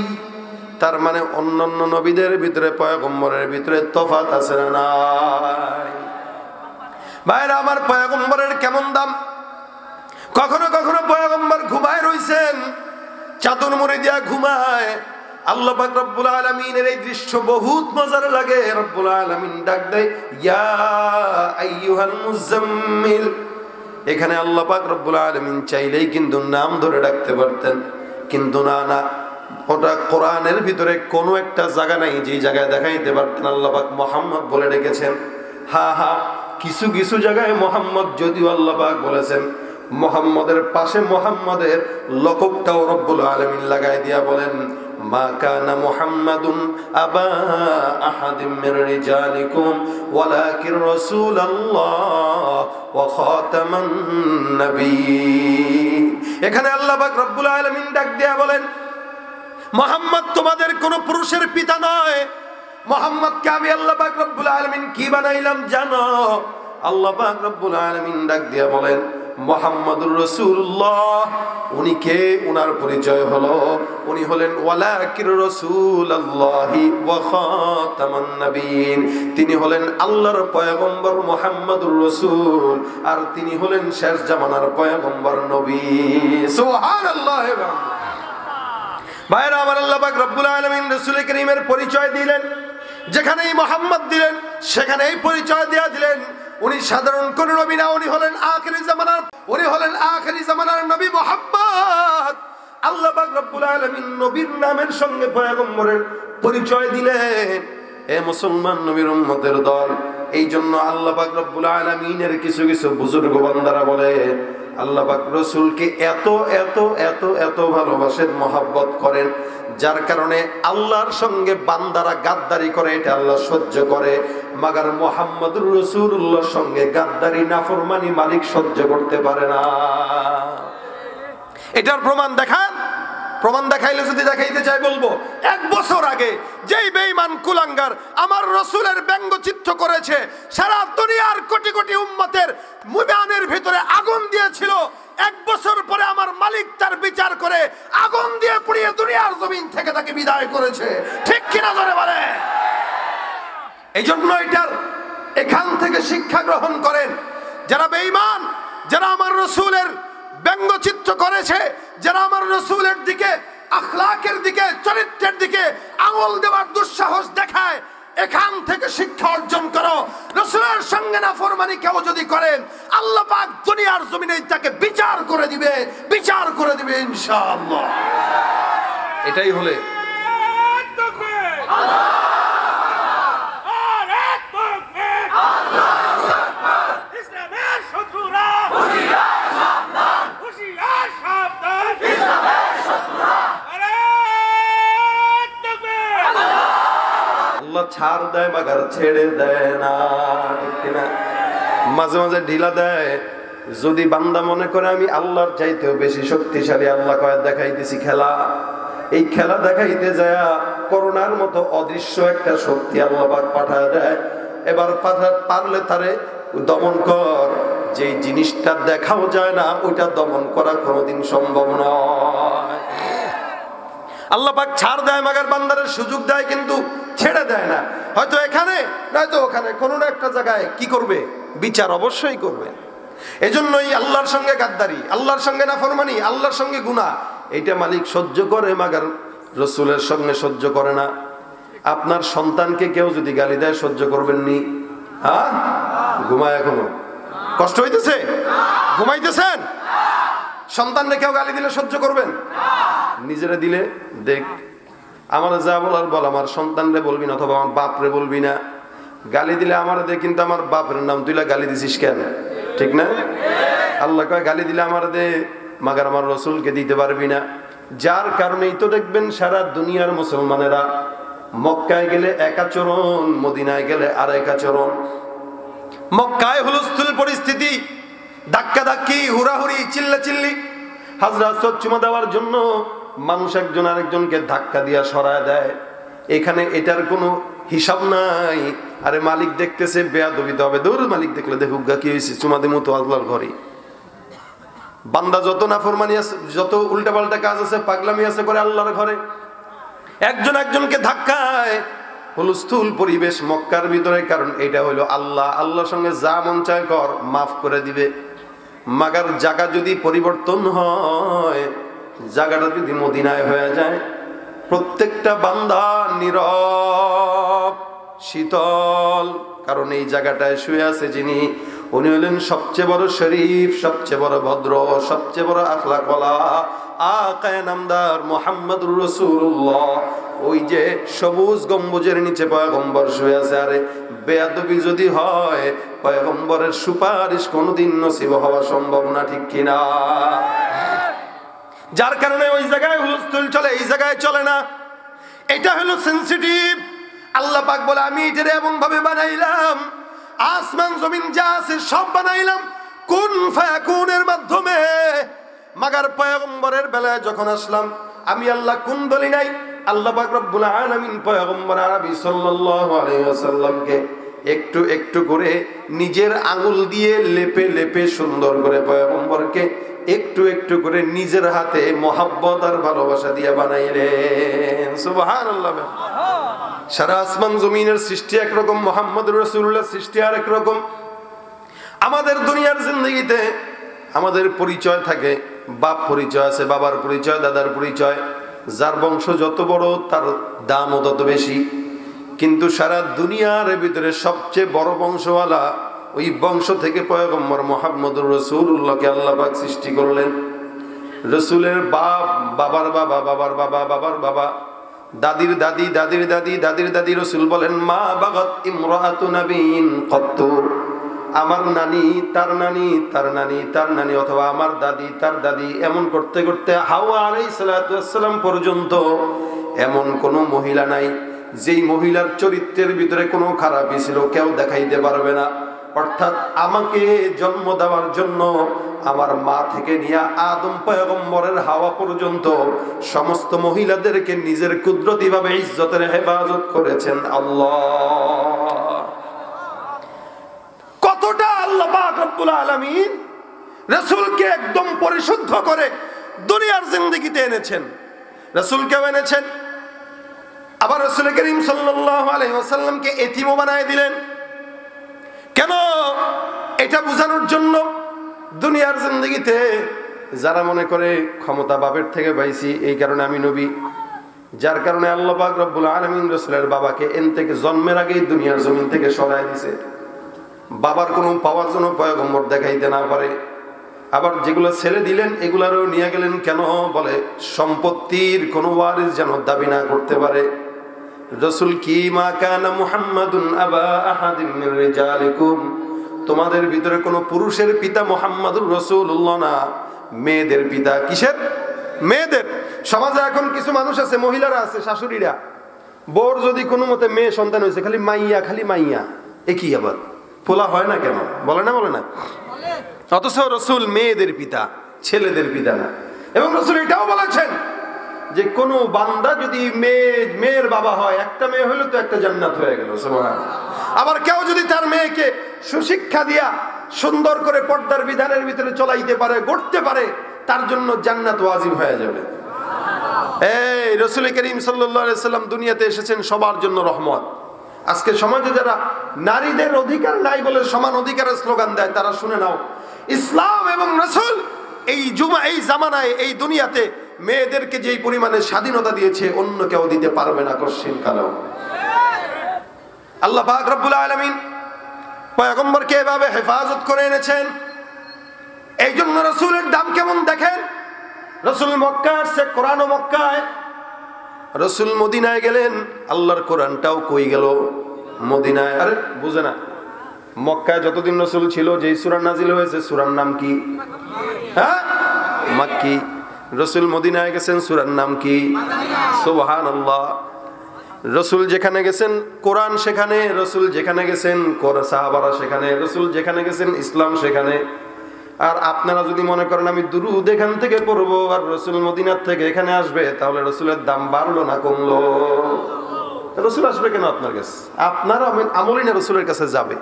তার মানে অন্যান্য নবীদের ভিতরে পয়গম্বরের ভিতরে তফাৎ আছে না নাই? ভাইরা আমার, পয়গম্বরের কেমন দাম। কখনো কখনো পয়গম্বর ঘুমায় রইছেন, চাদর মুড়ি দিয়া ঘুমায়। আল্লাহ পাক রব্বুল আলামিনের এই দৃশ্য বহুত মজার লাগে। রব্বুল আলামিন ডাক দেয়, ইয়া আইয়ুহাল মুজাম্মিল। এখানে আল্লাহ পাক রব্বুল আলামিন চাইলেই কিন্তু নাম ধরে ডাকতে পারতেন, কিন্তু না, ওটা কোরআনের ভিতরে কোনো একটা জায়গা নাই যে জায়গায় দেখাইতে পারতেন আল্লাহ পাক মুহাম্মদ বলে ডেকেছেন। কিছু কিছু জায়গায় মুহাম্মদ যদিও আল্লাহ পাক বলেছেন, মুহাম্মদের পাশে মুহাম্মদের লকবটাও রব্বুল আলামিন লাগাই দিয়া বলেন, মা কানা মুহাম্মাদুন আবা আহাদিম মির রিজালিকুম ওয়ালাকিন রাসূলুল্লাহ ওয়া খাতামান নবিয়্যিন। এখানে আল্লাহ পাক রব্বুল আলামিন ডাক দিয়া বলেন, মুহাম্মদ তোমাদের কোন পুরুষের পিতা নয়। মুহাম্মদকে আমি আল্লাহ পাক রব্বুল আলামিন কি বানাইলাম জানো? আল্লাহ পাক রব্বুল আলামিন ডাক দিয়া বলেন, মুহাম্মাদুর রাসূলুল্লাহ। উনি কে? উনার পরিচয় হলো উনি হলেন ওয়ালাকির রাসূলুল্লাহি ওয়া খাতামান নবিয়্যিন। তিনি হলেন আল্লাহর পয়গম্বর মুহাম্মাদুর রাসূল, আর তিনি হলেন শেষ জামানার পয়গম্বর নবী। সুবহানাল্লাহ। ভাইরা আমার, আল্লাহ পাক রব্বুল আলামিন রাসূল করিমের পরিচয় দিলেন। যেখানেই মুহাম্মদ দিলেন সেখানেই পরিচয় দেয়া দিলেন উনি সাধারণ কোন নবী না, উনি হলেন আখিরি জামানার নবী মুহাম্মদ। আল্লাহ পাক রব্বুল আলামিন নবীর নামের সঙ্গে পয়গম্বরের পরিচয় দিলেন। এ মুসলমান নবীর উম্মতের দল, এই জন্য আল্লাহ পাক রব্বুল আলামিনের কিছু কিছু বুজুর্গ বান্দারা বলে আল্লাহ পাক রাসূলকে এত এত এত এত ভালোবাসেন, মহব্বত করেন, যার কারণে আল্লাহর সঙ্গে বান্দারা গাদ্দারি করে, এটা আল্লাহ সহ্য করে। মাগার মুহাম্মদুর রাসূলুল্লাহর সঙ্গে গাদ্দারি নাফরমানি মালিক সহ্য করতে পারে না। এটার প্রমাণ দেখান। প্রমাণ দেখাইলে যদি দেখাইতে চাই বলবো, 1 বছর আগে যেই বেঈমান কুলাঙ্গার আমার রাসূলের ব্যঙ্গচিত্র করেছে, সারা দুনিয়ার কোটি কোটি উম্মতের মুমিনের ভিতরে আগুন দিয়েছিল, 1 বছর পরে আমার মালিক তার বিচার করে আগুন দিয়ে পুড়িয়ে দুনিয়ার জমিন থেকে তাকে বিদায় করেছে। ঠিক কিনা জোরে বলে? এই জন্য এখান থেকে শিক্ষা গ্রহণ করেন। যারা বেঈমান, যারা আমার রাসূলের ব্যঙ্গচিত্র করেছে, যারা আমার রাসূলের দিকে, আখলাকের দিকে, চরিত্রের দিকে আঙুল দেওয়ার দুঃসাহস দেখায়, এখান থেকে শিক্ষা অর্জন করো। রাসূলের সঙ্গে নাফরমানি কেউ যদি করেন আল্লাহ পাক দুনিয়ার জমিনে তাকে বিচার করে দিবে ইনশাআল্লাহ। এটাই হলে আল্লাহ ছাড় দেয় মাগার ছেড়ে দেয় না, ঠিক কিনা? মাঝে মাঝে ঢিলা দেয়। যদি বান্দা মনে করে আমি আল্লাহর চাইতেও বেশি শক্তিশালী, আল্লাহ কয় দেখাইতেছি খেলা। এই খেলা দেখাইতে যায় করোনার মতো অদৃশ্য একটা শক্তি আল্লাহ পাক পাঠায় দেয়। এবার পারলে তারে দমন কর। যেই জিনিসটা দেখাও যায় না ওইটা দমন করা কোনোদিন সম্ভব নয়। আল্লাহ পাক ছাড় দেয় মাগার বান্দারের সুযোগ দেয়, কিন্তু ছেড়ে দেয় না। হয়তো এখানে নয়তো ওখানে কোনো না একটা জায়গায় কি করবে? বিচার অবশ্যই করবে। এজন্যই আল্লাহর সঙ্গে গাদ্দারি, আল্লাহর সঙ্গে নাফরমানি, আল্লাহর সঙ্গে গুনাহ, এইটা মালিক সহ্য করে মাগার রসুলের সঙ্গে সহ্য করে না। আপনার সন্তানকে কেউ যদি গালি দেয় সহ্য করবেন নি? হ্যাঁ, ঘুমায় এখনো কষ্ট হইতেছে? ঘুমাইতেছেন? সন্তানরে কেউ গালি দিলে সহ্য করবেন? নিজেরা দিলে দেখ, আমার যা বলার বল, আমার সন্তানরে বলবি না, অথবা আমার বাপরে বলবি না। গালি দিলে আমার দে, কিন্তু আমার বাপের নাম তুইলা গালি দিছিস কেন? ঠিক না? আল্লাহ কয় গালি দিলে আমার দে, মাগার আমার রসুলকে দিতে পারবি না। যার কারণেই তো দেখবেন সারা দুনিয়ার মুসলমানেরা মক্কায় গেলে এক আচরণ, মদিনায় গেলে আর এক আচরণ। মক্কায় হুলস্থুল পরিস্থিতি, ধাক্কাধাক্কি, হুড়াহুড়ি, চিল্লাচিল্লি, হাজরা চুমা দেওয়ার জন্য মানুষ একজন আরেকজনকে ধাক্কা দিয়া সরায় দেয়। এখানে এটার কোনো হিসাব নাই। আরে মালিক দেখতেছে, বেয়াদবিতে হবে, দৌড় মালিক দেখলে দেখুক গা কি হয়েছে, চুমা দে মতো আল্লাহর ঘরে। বান্দা যত নাফরমানি আছে, যত উল্টাপাল্টা কাজ আছে, পাগলামি আছে করে আল্লাহর ঘরে, একজন একজনকে ধাক্কায়, হুলস্থুল পরিবেশ মক্কার ভিতরে। কারণ এটা হলো আল্লাহ, আল্লাহর সঙ্গে যা মন চায় কর, মাফ করে দিবে। মাগার জায়গা যদি পরিবর্তন হয়, জায়গাটা যদি মদিনায় হয়ে যায়, প্রত্যেকটা বান্দা নীরব, শীতল। কারণ এই জায়গাটায় শুয়ে আছে যিনি, উনি হলেন সবচেয়ে বড় শরীফ, সবচেয়ে বড় ভদ্র, সবচেয়ে বড় আখলাকওয়ালা আকায়ে নামদার মুহাম্মদুর রাসূলুল্লাহ। ওই যে সবুজ গম্বুজের নিচে পয়গম্বর শুয়ে আছে। আরে বেয়াদবি যদি হয়, পয়গম্বরের সুপারিশ কোনোদিন নসিব হওয়া সম্ভব না, ঠিক কিনা? যার কারণে ওই জায়গায় হুলস্থুল চলে, এই জায়গায় চলে না। এটা হলো সেনসিটিভ। আল্লাহ পাক বলে আমি এটারে এমন ভাবে বানাইলাম, আসমান জমিন যা আছে সব বানাইলাম কুন ফায়াকুনের মাধ্যমে। মাগার পয়গম্বরের বেলায় যখন আসলাম, আমি আল্লাহ কুন বলি নাই। আল্লাহ পাক রব্বুল আলামিন পয়গম্বর আরবি সাল্লাল্লাহু আলাইহি ওয়াসাল্লামকে একটু একটু করে নিজের আঙ্গুল দিয়ে লেপে লেপে সুন্দর করে পয়গম্বরকে একটু একটু করে নিজের হাতে মহাব্বত আর ভালোবাসা দিয়ে বানাইলেন। সুবহানাল্লাহ। সারা আসমান জমিনের সৃষ্টি একরকম, মুহাম্মদুর রাসূলুল্লাহ সৃষ্টি আর একরকম। আমাদের দুনিয়ার জিন্দেগিতে আমাদের পরিচয় থাকে, বাপ পরিচয় আছে, বাবার পরিচয়, দাদার পরিচয়। যার বংশ যত বড় তার দামও তত বেশি। কিন্তু সারা দুনিয়ার ভিতরে সবচেয়ে বড় বংশওয়ালা, ওই বংশ থেকে পয়গম্বর মুহাম্মদুর রাসূলুল্লাহকে আল্লাহ পাক সৃষ্টি করলেন। রাসূলের বাপ, বাবার বাবা, বাবার বাবা, বাবার বাবা, দাদির দাদি, দাদির দাদি, দাদির দাদি। রাসূল বলেন মা বাগাত ইমরাআতু নাবিয়্যিন কত্তু। আমার নানি, তার নানি, তার নানি, তার নানি, অথবা আমার দাদি, তার দাদি, এমন করতে করতে হাওয়া আলাইহিস সালাতু ওয়াস সালাম পর্যন্ত এমন কোনো মহিলা নাই যেই মহিলার চরিত্রের ভিতরে কোনো খারাপই ছিল, কেউ দেখাইতে পারবে না। অর্থাৎ আমাকে জন্ম দেওয়ার জন্য আমার মা থেকে নিয়ে আদম পয়গম্বরের হাওয়া পর্যন্ত সমস্ত মহিলাদেরকে নিজের কুদরতি ভাবে ইজ্জতের হেফাজত করেছেন আল্লাহ। কতটা আল্লাহ পাক রব্বুল আলামিন রাসূলকে একদম পরিশুদ্ধ করে দুনিয়ার জিন্দেগিতে এনেছেন। রাসূলকেও এনেছেন, আবার রাসূল করিম সাল্লাল্লাহু আলাইহি ওয়াসাল্লামকে এতিমও বানায় দিলেন। কেন? এটা বোঝানোর জন্য দুনিয়ার জিন্দেগিতে যারা মনে করে ক্ষমতা বাপের থেকে পাইছি, এই কারণে আমি নবী, যার কারণে আল্লাহ পাক রব্বুল আলামিন রাসূলের বাবাকে এন থেকে জন্মের আগেই দুনিয়ার জমিন থেকে সরায় দিয়েছে। বাবার কোনো পাওয়ার জন্য পয়গম্বর দেখাইতে না পারে। আবার যেগুলো ছেড়ে দিলেন এগুলারও নিয়ে গেলেন কেন? বলে সম্পত্তির কোনো ওয়ারিস যেন দাবি না করতে পারে। রাসূল কি মা কানা মুহাম্মাদুন আবা আহাদিম মির রিজালিকুম, তোমাদের ভিতরে কোনো পুরুষের পিতা মুহাম্মাদুর রাসূলুল্লাহ না, মেয়েদের পিতা। কিসের? মেয়েদের। সমাজে এখন কিছু মানুষ আছে, মহিলারা আছে, শাশুড়িরা, বোর যদি কোনো মতে মেয়ে সন্তান হয়েছে খালি মাইয়া, খালি মাইয়া। এ কি আবার পোলা হয় না কেন? বলে না, বলে না। অথচ রাসূল মেয়েদের পিতা, ছেলেদের পিতা না। এবং রাসূল এটাও বলেছেন যে কোন বান্দা যদি মেয়ের বাবা হয়, একটা মেয়ে হইলে তো একটা জান্নাত হয়ে গেল। সুবহানাল্লাহ। আবার কেউ যদি তার মেয়েকে সুশিক্ষা দিয়া সুন্দর করে পর্দার বিধানের ভিতরে চলাইতে পারে, গড়তে পারে, তার জন্য জান্নাত ওয়াজিব হয়ে যাবে। এই রাসূল করিম সাল্লাল্লাহু আলাইহি সাল্লাম দুনিয়াতে এসেছেন সবার জন্য রহমত। আজকে সমাজে যারা নারীদের অধিকার নাই বলে সমান অধিকারের স্লোগান দেয়, তারা শুনে নাও, ইসলাম এবং রাসূল এই জামানায় এই দুনিয়াতে মেয়েদেরকে যেই পরিমাণে স্বাধীনতা দিয়েছে অন্য কেউ দিতে পারবে না কশিন কালেও। আল্লাহ পাক রব্বুল আলামিন পয়গম্বরকে এভাবে হেফাজত করে এনেছেন। এই জন্য রাসূলের দাম কেমন দেখেন। রাসূল মক্কায় আসছে, কোরআন ও মক্কায়। রাসূল মদিনায় গেলেন, আল্লাহর কোরআনটাও কই গেল? মদিনায়। আরে বুঝে না, মক্কায় যতদিন রাসূল ছিল যেই সূরা নাজিল হয়েছে সূরার নাম কি? হ্যাঁ, মাক্কি। রাসূল মদিনায় গেছেন, সূরার নাম কি? সুবহানাল্লাহ। রাসূল যেখানে গেছেন কোরআন সেখানে, রাসূল যেখানে গেছেন সাহাবারা সেখানে, রাসূল যেখানে গেছেন ইসলাম সেখানে। আর আপনারা যদি মনে করেন আমি দুরূদ এখান থেকে পড়বো আর রাসূল মদিনার থেকে এখানে আসবে, তাহলে রাসূলের দাম বাড়লো না কমলো? রাসূল আসবে কেন আপনার কাছে? আপনার আমলই না রাসূলের কাছে যাবে।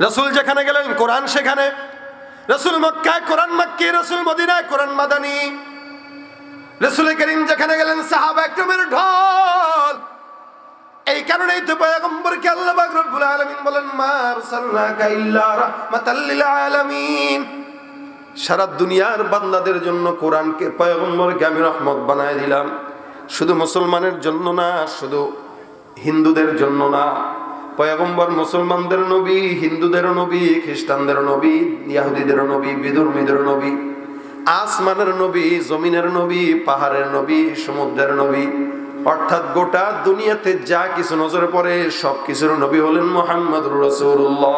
রাসূল যেখানে গেলেন কোরআন সেখানে। রাসূল মক্কায় কোরআন মাক্কি, রাসূল মদিনায় কোরআন মাদানী। রাসূল করিম যেখানে গেলেন সাহাবা একরামের ঢল। এই কারণেই তো পয়গম্বরকে আল্লাহ পাক রব্বুল আলামিন বলেন মা আরসালনাকা ইল্লা রাহমাতাল লিল আলামিন। সারা দুনিয়ার বান্দাদের জন্য কোরআনকে, পয়গম্বরকে আমি রহমত বানায় দিলাম। শুধু মুসলমানের জন্য না, শুধু হিন্দুদের জন্য না। পয়গম্বর মুসলমানদের নবী, হিন্দুদেরও নবী, খ্রিস্টানদেরও নবী, ইহুদিদেরও নবী, বিধর্মীদেরও নবী, আসমানের নবী, জমিনের নবী, পাহাড়ের নবী, সমুদ্রের নবী। অর্থাৎ গোটা দুনিয়াতে যা কিছু নজরে পড়ে সব কিছুর নবী হলেন মুহাম্মদুর রাসূলুল্লাহ।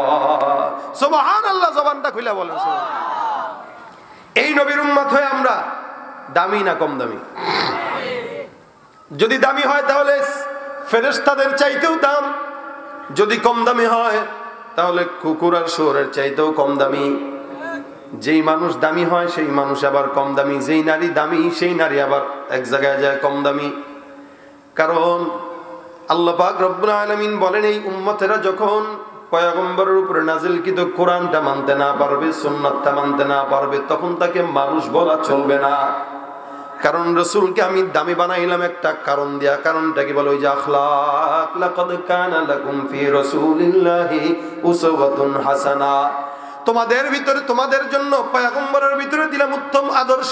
সুবহানাল্লাহ। জবানটা খুলে বলেন সুবহানাল্লাহ। এই নবীর উম্মত হয়ে আমরা দামি না কম দামি? যদি দামি হয় তাহলে ফেরেশতাদের চাইতেও দাম, যদি কম দামি হয় তাহলে কুকুর আর শুয়োরের চাইতেও কম দামি। যেই মানুষ দামি হয় সেই মানুষ আবার কম দামি, যেই নারী দামি সেই নারী আবার এক জায়গায় যায় কম দামি। কারণ আল্লাহ পাক রব্বুল আলামিন বলেন এই উম্মতেরা যখন পয়গম্বরের উপরে নাজিলকৃত কোরআনটা মানতে না পারবে, সুন্নাতটা মানতে না পারবে, তখন তাকে মানুষ বলা চলবে না। কারণ রাসূলকে আমি দামি বানাইলাম একটা কারণ দিয়া। কারণটা কি বলে? ওই যে আখলাক, লাকাদ কানা লাকুম ফি রাসূলিল্লাহি উসওয়াতুন হাসানা। তোমাদের ভিতরে, তোমাদের জন্য পয়গম্বরের ভিতরে দিলাম উত্তম আদর্শ।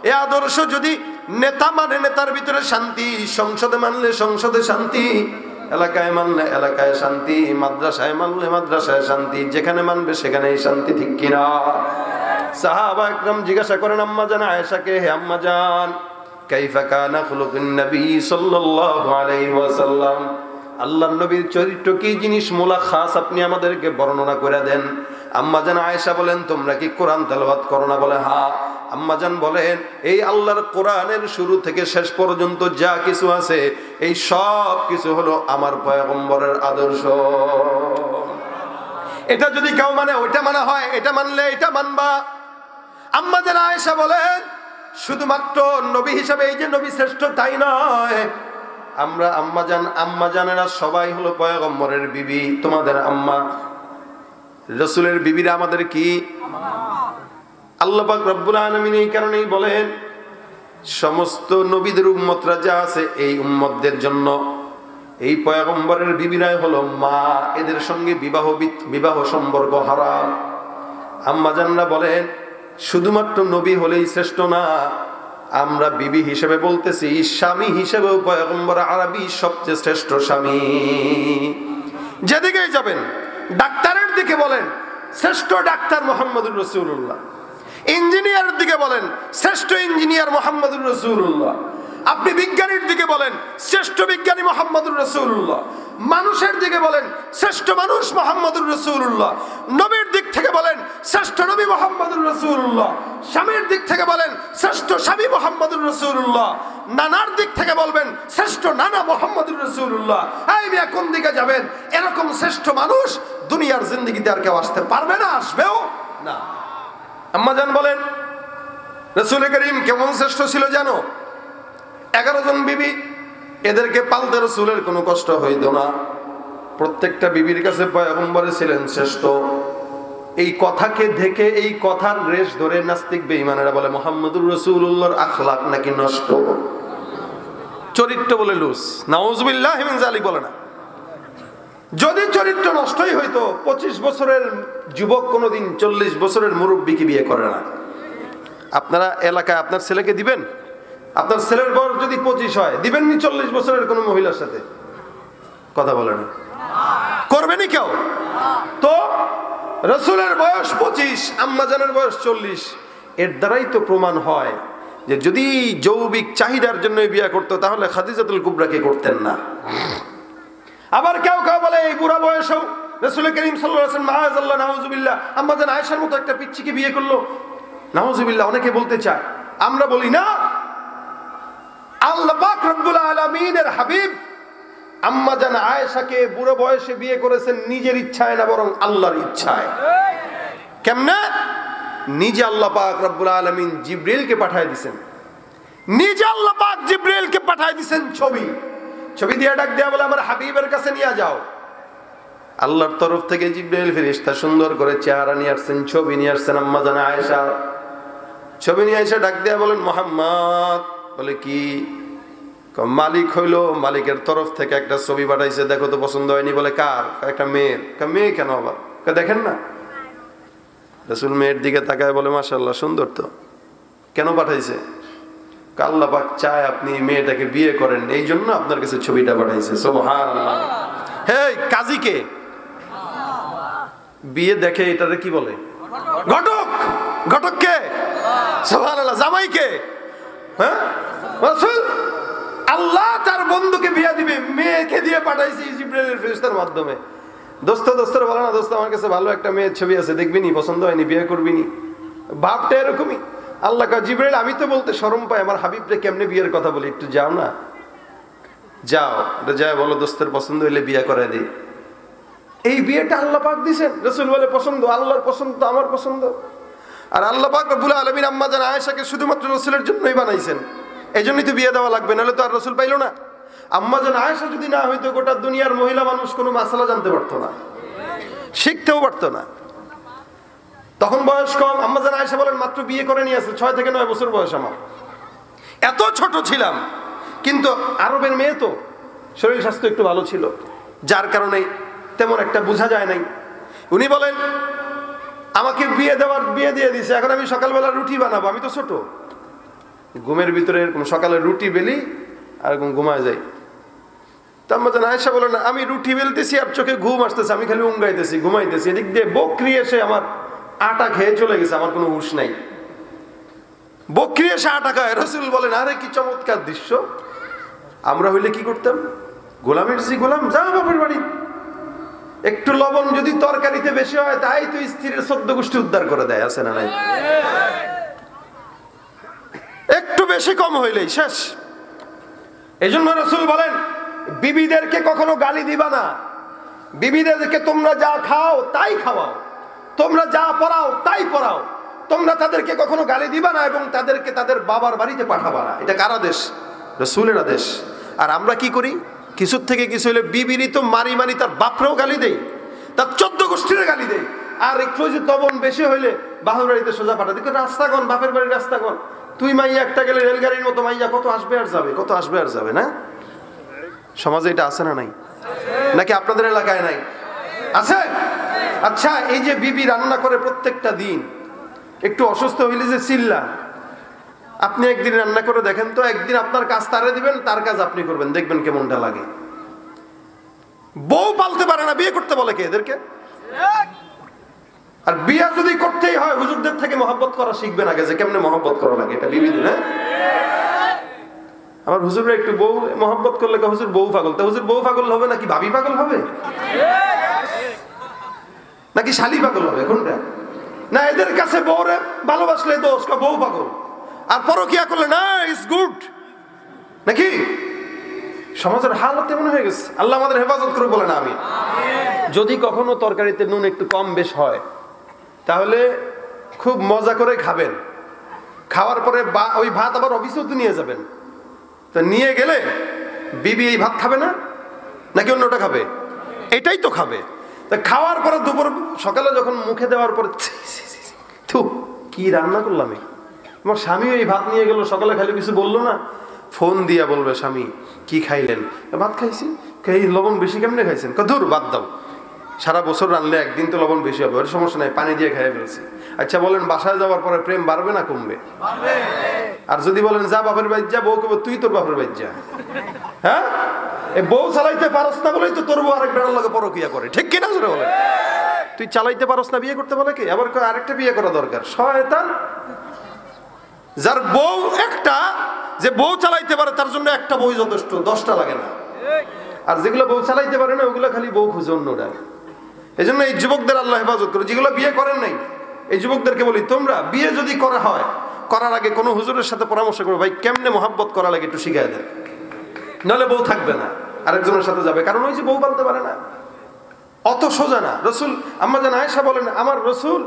এই আদর্শ যদি নেতা মানে নেতার ভিতরে শান্তি, সংসদে মানলে সংসদে শান্তি, এলাকায় মানলে এলাকায় শান্তি, মাদ্রাসায় মানলে মাদ্রাসায় শান্তি, যেখানে মানবে সেখানেই শান্তি, ঠিক কিনা? সাহাবা একরাম জিজ্ঞাসা করেন আম্মা জান আয়েশাকে, হে আম্মা জান কাইফা কানা খুলুকুন নবী সাল্লাল্লাহু আলাইহি ওয়াসাল্লাম, আল্লাহর নবীর চরিত্র কি জিনিস মুলাখাস আপনি আমাদেরকে বর্ণনা করে দেন। আম্মা জান আয়েশা বলেন তোমরা কি কোরআন তেলাওয়াত করো না? বলে হ্যাঁ। আম্মা জান বলেন এই আল্লাহর কোরআনের শুরু থেকে শেষ পর্যন্ত যা কিছু আছে এই সব কিছু হলো আমার পয়গম্বরের আদর্শ। এটা যদি কেউ মানে ওইটা মানা হয়, এটা মানলে এটা মানবা। আম্মা জান আয়েশা বলেন শুধুমাত্র নবী হিসাবে এই যে নবী শ্রেষ্ঠ তাই নয়, আমরা আম্মা জানেরা সবাই হলো পয়গম্বরের বিবি। তোমাদের আম্মা রাসূলের বিবিরা আমাদের কি? আল্লাহ পাক রব্বুল আলামিন এই কারণেই বলেন সমস্ত নবীদের উম্মতরা যা আছে এই উম্মতদের জন্য এই পয়গম্বরের বিবিরাই হলো মা, এদের সঙ্গে বিবাহ সম্পর্ক হারাম। আম্মা জানরা বলেন শুধুমাত্র নবী হলেই শ্রেষ্ঠ না, আমরা বিবি হিসেবে বলতেছি, স্বামী হিসেবে পয়গম্বর আরবি সবচেয়ে শ্রেষ্ঠ স্বামী। যেদিকেই যাবেন ডাক্তারের দিকে বলেন শ্রেষ্ঠ ডাক্তার মুহাম্মদুর রাসূলুল্লাহ, ইঞ্জিনিয়ারের দিকে বলেন শ্রেষ্ঠ ইঞ্জিনিয়ার মুহাম্মদুর রাসূলুল্লাহ, আপনি বিজ্ঞানীর দিকে বলেন শ্রেষ্ঠ বিজ্ঞানী মুহাম্মদুর রাসূলুল্লাহ, মানুষের দিকে বলেন শ্রেষ্ঠ মানুষ মুহাম্মদুর রাসূলুল্লাহ, নবীর দিক থেকে বলেন শ্রেষ্ঠ নবী মুহাম্মদুর রাসূলুল্লাহ, স্বামীর দিক থেকে বলেন শ্রেষ্ঠ স্বামী মুহাম্মদুর রাসূলুল্লাহ, নানার দিক থেকে বলবেন শ্রেষ্ঠ নানা মুহাম্মদুর রাসূলুল্লাহ। এই মিয়া কোন দিকে যাবেন? এরকম শ্রেষ্ঠ মানুষ দুনিয়ার জিন্দেগিতে আর কেউ আসতে পারবে না, আসবেও না। আম্মা জান বলেন রাসূল করিম কেমন শ্রেষ্ঠ ছিল জানো? 11 জন বিবি, এদেরকে পালতে রাসূলের কোনো কষ্ট হইতো না। প্রত্যেকটা বিবির কাছে পয়গম্বর ছিলেন শ্রেষ্ঠ। এই কথাকে দেখে, এই কথার রেশ ধরে নাস্তিক বেঈমানেরা বলে মুহাম্মদুর রাসূলুল্লাহর আখলাক নাকি নষ্ট, চরিত্র বলে লুজ। নাউজুবিল্লাহি মিন যালিক বলে না। যদি চরিত্র নষ্টই হইতো 25 বছরের যুবক কোনোদিন 40 বছরের মুরব্বীকে বিয়ে করে না। আপনারা এলাকায় আপনার ছেলেকে দিবেন? আপনার ছেলের বয়স যদি 25 হয়, দিবেননি 40 বছরের কোনো মহিলার সাথে? কথা বলে না, করবেনি কেউ। তো রাসূলের বয়স 25, আম্মা জানের বয়স 40। এর দ্বারাই তো প্রমাণ হয় যে যদি যৌবিক চাহিদার জন্য বিয়ে করতো তাহলে খাদিজাতুল কুবরাকে করতেন না। আবার কেউ কেউ বলে এই বুড়া বয়সেও রাসূল করিম সাল্লাল্লাহু আলাইহি ওয়াসাল্লাম মাআযাল্লাহ নাউযুবিল্লাহ আম্মা জান আয়েশার মতো একটা পিচ্চিকে বিয়ে করলো, নাউযুবিল্লাহ। অনেকে বলতে চায়, আমরা বলি না, আল্লাহ পাক রব্বুল আলামিনের হাবিব আম্মা জান আয়েশাকে বুড়ো বয়সে বিয়ে করেছেন নিজের ইচ্ছায় না, বরং আল্লাহর ইচ্ছায়। কেমনে? নিজে আল্লাহ পাক রব্বুল আলামিন জিবরিলকে পাঠিয়ে দিবেন, নিজে আল্লাহ পাক জিবরিলকে পাঠিয়ে দিবেন ছবি দিয়ে ডাক দেয়া বলে আমার হাবিবের কাছে নিয়ে যাও। আল্লাহর তরফ থেকে জিবরিল ফেরেশতা সুন্দর করে চেহারা নিয়ে আসছেন, ছবি নিয়ে আসছেন আম্মা জান আয়েশা। ছবি নিয়ে এসে ডাক দেয়া বলেন মুহাম্মদ। বলে কি? মালিক হইলো, মালিকের তরফ থেকে একটা ছবি পাঠাইছে, দেখো তো পছন্দ হয়নি। বলে কার? একটা মেয়ের। মেয়ে কেন আবার? দেখেন না। রাসূল মেয়ের দিকে তাকায় বলে মাশাআল্লাহ সুন্দর তো। কেন পাঠাইছে? আল্লাহ পাক চায় আপনি মেয়েটাকে বিয়ে করেন, এই জন্য আপনার কাছে ছবিটা পাঠাইছে। সুবহানাল্লাহ। হেই কাজীকে বিয়ে দেখে এটারে কি বলে? ঘটক। ঘটককে? সুবহানাল্লাহ। জামাইকে? হ্যাঁ, রাসূল আল্লাহ তার বন্ধুকে বিয়ে দিবে, মেয়েকে দিয়ে পাঠাইছে জিবরাইলের ফেরেশতার মাধ্যমে। দোস্ত বলে না, দোস্ত আমার কাছে ভালো একটা মেয়ের ছবি আছে, দেখবি নি? পছন্দ হয়নি, বিয়ে করবি নি? ভাবটা এরকমই। আল্লাহ কা জিবরাইল আমি তো বলতে শরম পাই, আমার হাবিবরে কেমনে বিয়ের কথা বলি, একটু যাও না, যাও যায় বলো দোস্তের পছন্দ হইলে বিয়ে করে দিই। এই বিয়েটা আল্লাহ পাক দিয়েছেন। রাসূল বলে পছন্দ, আল্লাহর পছন্দ তো আমার পছন্দ। আর আল্লাহ পাক রব্বুল আলামিন আম্মা জান আয়েশাকে শুধুমাত্র রাসূলের জন্যই বানাইছেন, এই জন্যই তো বিয়ে দেওয়া লাগবে, নাহলে তো আর রাসূল পাইলো না। আম্মা জান আয়েশা যদি না হইতো গোটা দুনিয়ার মহিলা মানুষ কোনো মাসালা জানতে পারতো না, শিখতেও পারতো না। তখন বয়স কম। আম্মা জান আয়েশা বলেন মাত্র বিয়ে করে নিয়ে আসছে, 6 থেকে 9 বছর বয়স আমার। এত ছোট ছিলাম, কিন্তু আরবের মেয়ে তো শরীর স্বাস্থ্য একটু ভালো ছিল, যার কারণে তেমন একটা বোঝা যায় নাই। উনি বলেন আমাকে বিয়ে দিয়ে দিয়েছে, এখন আমি সকালবেলা রুটি বানাবো, আমি তো ছোট, ঘুমের ভিতরে সকালে রুটি বেলি আর ঘুমায় যাই। আম্মা জান আয়েশা বলেন আমি রুটি বেলতেছি আর চোখে ঘুম আসতেছে, আমি খালি উঙ্গাইতেছি, ঘুমাইতেছি, এদিক দিয়ে বকরি এসে আমার আটা খেয়ে চলে গেছে, আমার কোনো হুঁশ নাই। বকরি এসে আটা খায়। রাসূল বলেন আরে কি চমৎকার দৃশ্য, আমরা হইলে কি করতাম? গোলামের জি গোলাম, যাও বাপের বাড়ি। একটু লবণ যদি তরকারিতে বেশি হয় তাই তো স্ত্রীর 14 গোষ্ঠী উদ্ধার করে দেয়, আছে না নাই? একটু বেশি কম হইলেই শেষ। এই জন্য রাসূল বলেন বিবিদেরকে কখনো গালি দিবা না, বিবিদেরকে তোমরা যা খাও তাই খাওয়াও, তোমরা যা পড়াও তাই পড়াও, তোমরা তাদেরকে কখনো গালি দিবা না এবং তাদেরকে তাদের বাবার বাড়িতে পাঠাবা না। এটা কার আদেশ? রাসূলের আদেশ। আর আমরা কি করি? কিছুর থেকে কিছু হলে বিবিরই তো মারি তার বাপরেও গালি দেই, তার 14 গোষ্ঠীর গালি দেই। আর একটু যে তবন বেশি হইলে বাপের বাড়িতে সোজা পাঠা দিকে, রাস্তাগণ বাপের বাড়ির রাস্তাগণ। তুই মাইয়া একটা গেলে রেলগাড়ির মতো মাইয়া কত আসবে আর যাবে, কত আসবে আর যাবে। না সমাজে এটা আছে না নাই? নাকি আপনাদের এলাকায় নাই? আছে। আচ্ছা, এই যে বিবি রান্না করে প্রত্যেকটা দিন, একটু অসুস্থ হইলে যে চিল্লা, আপনি একদিন রান্না করে দেখেন তো, একদিন আপনার কাজ তারে দিবেন, তার কাজ আপনি করবেন, দেখবেন কেমনটা লাগে। বউ পালতে পারে না, বিয়ে করতে বলে কে এদেরকে? আর বিয়া যদি করতেই হয় হুজুরদের থেকে মহব্বত করা শিখবেন আগে, যে কেমনে মহব্বত করা লাগে, এটা বিবিধ না। আমার হুজুররা একটু বউ মহব্বত করলে হুজুর বউ পাগল, তা হুজুর বউ পাগল হবে নাকি ভাবি পাগল হবে নাকি শালি পাগল হবে, কোনটা? না এদের কাছে বউরে ভালোবাসলে দোষ, বউ পাগল, আর পরকিয়া করলে না ইটস গুড নাকি? সমাজের হালত এমন হয়ে গেছে, আল্লাহ আমাদের হেফাজত করে বলে না আমি। যদি কখনো তরকারিতে নুন একটু কম বেশ হয় তাহলে খুব মজা করে খাবেন, খাওয়ার পরে ওই ভাত আবার অফিসেও তো নিয়ে যাবেন, তো নিয়ে গেলে বিবি এই ভাত খাবে না নাকি অন্যটা খাবে? এটাই তো খাবে। তা খাওয়ার পরে দুপুর সকালে যখন মুখে দেওয়ার পরে কি রান্না করলাম, আমার স্বামী এই ভাত নিয়ে গেল, সকালে খালি কিছু বললো না, ফোন দিয়া বলবে স্বামী কি খাইলেন? ভাত খাইছি। লবণ বেশি কেমনে খাইছেন? ধুর বাদ দাও, সারা বছর রানলে একদিন তো লবণ বেশি হবে, ওর সমস্যা নাই, পানি দিয়ে খাইয়ে ফেলছি। আচ্ছা বলেন বাসায় যাওয়ার পরে প্রেম বাড়বে না কমবে? আর যদি বলেন যা বাপের বাড়ি যা, বউ কেবল তুই তোর বাপের বাড়ি যা। হ্যাঁ, বউ চালাইতে পারস না বলেই তো তোর বউ আরেক বেড়ার লগে পরকিয়া করে, ঠিক কিনা? জোরে বলেন। তুই চালাইতে পারস না, বিয়ে করতে বলে কি? আবার আরেকটা বিয়ে করা দরকার। শয়তান। যার বউ একটা, যে বউ চালাইতে পারে তার জন্য একটা বউ যথেষ্ট, 10টা লাগে না। আর যেগুলো বউ চালাইতে পারে না ওগুলো খালি বউ খুঁজে অন্যটা। এই জন্য এই যুবকদের আল্লাহ হেফাজত করে, যেগুলো বিয়ে করেন নাই এই যুবকদেরকে বলি, তোমরা বিয়ে যদি করা হয় করার আগে কোনো হুজুরের সাথে পরামর্শ করো, ভাই কেমনে মহাব্বত করা লাগে একটু শিখাই দেন, নাহলে বউ থাকবে না, আরেকজনের সাথে যাবে। কারণ ওই যে বউ পালতে পারে না, অত সোজা না। রসুল আম্মা জান আয়েশা বলেন, আমার রসুল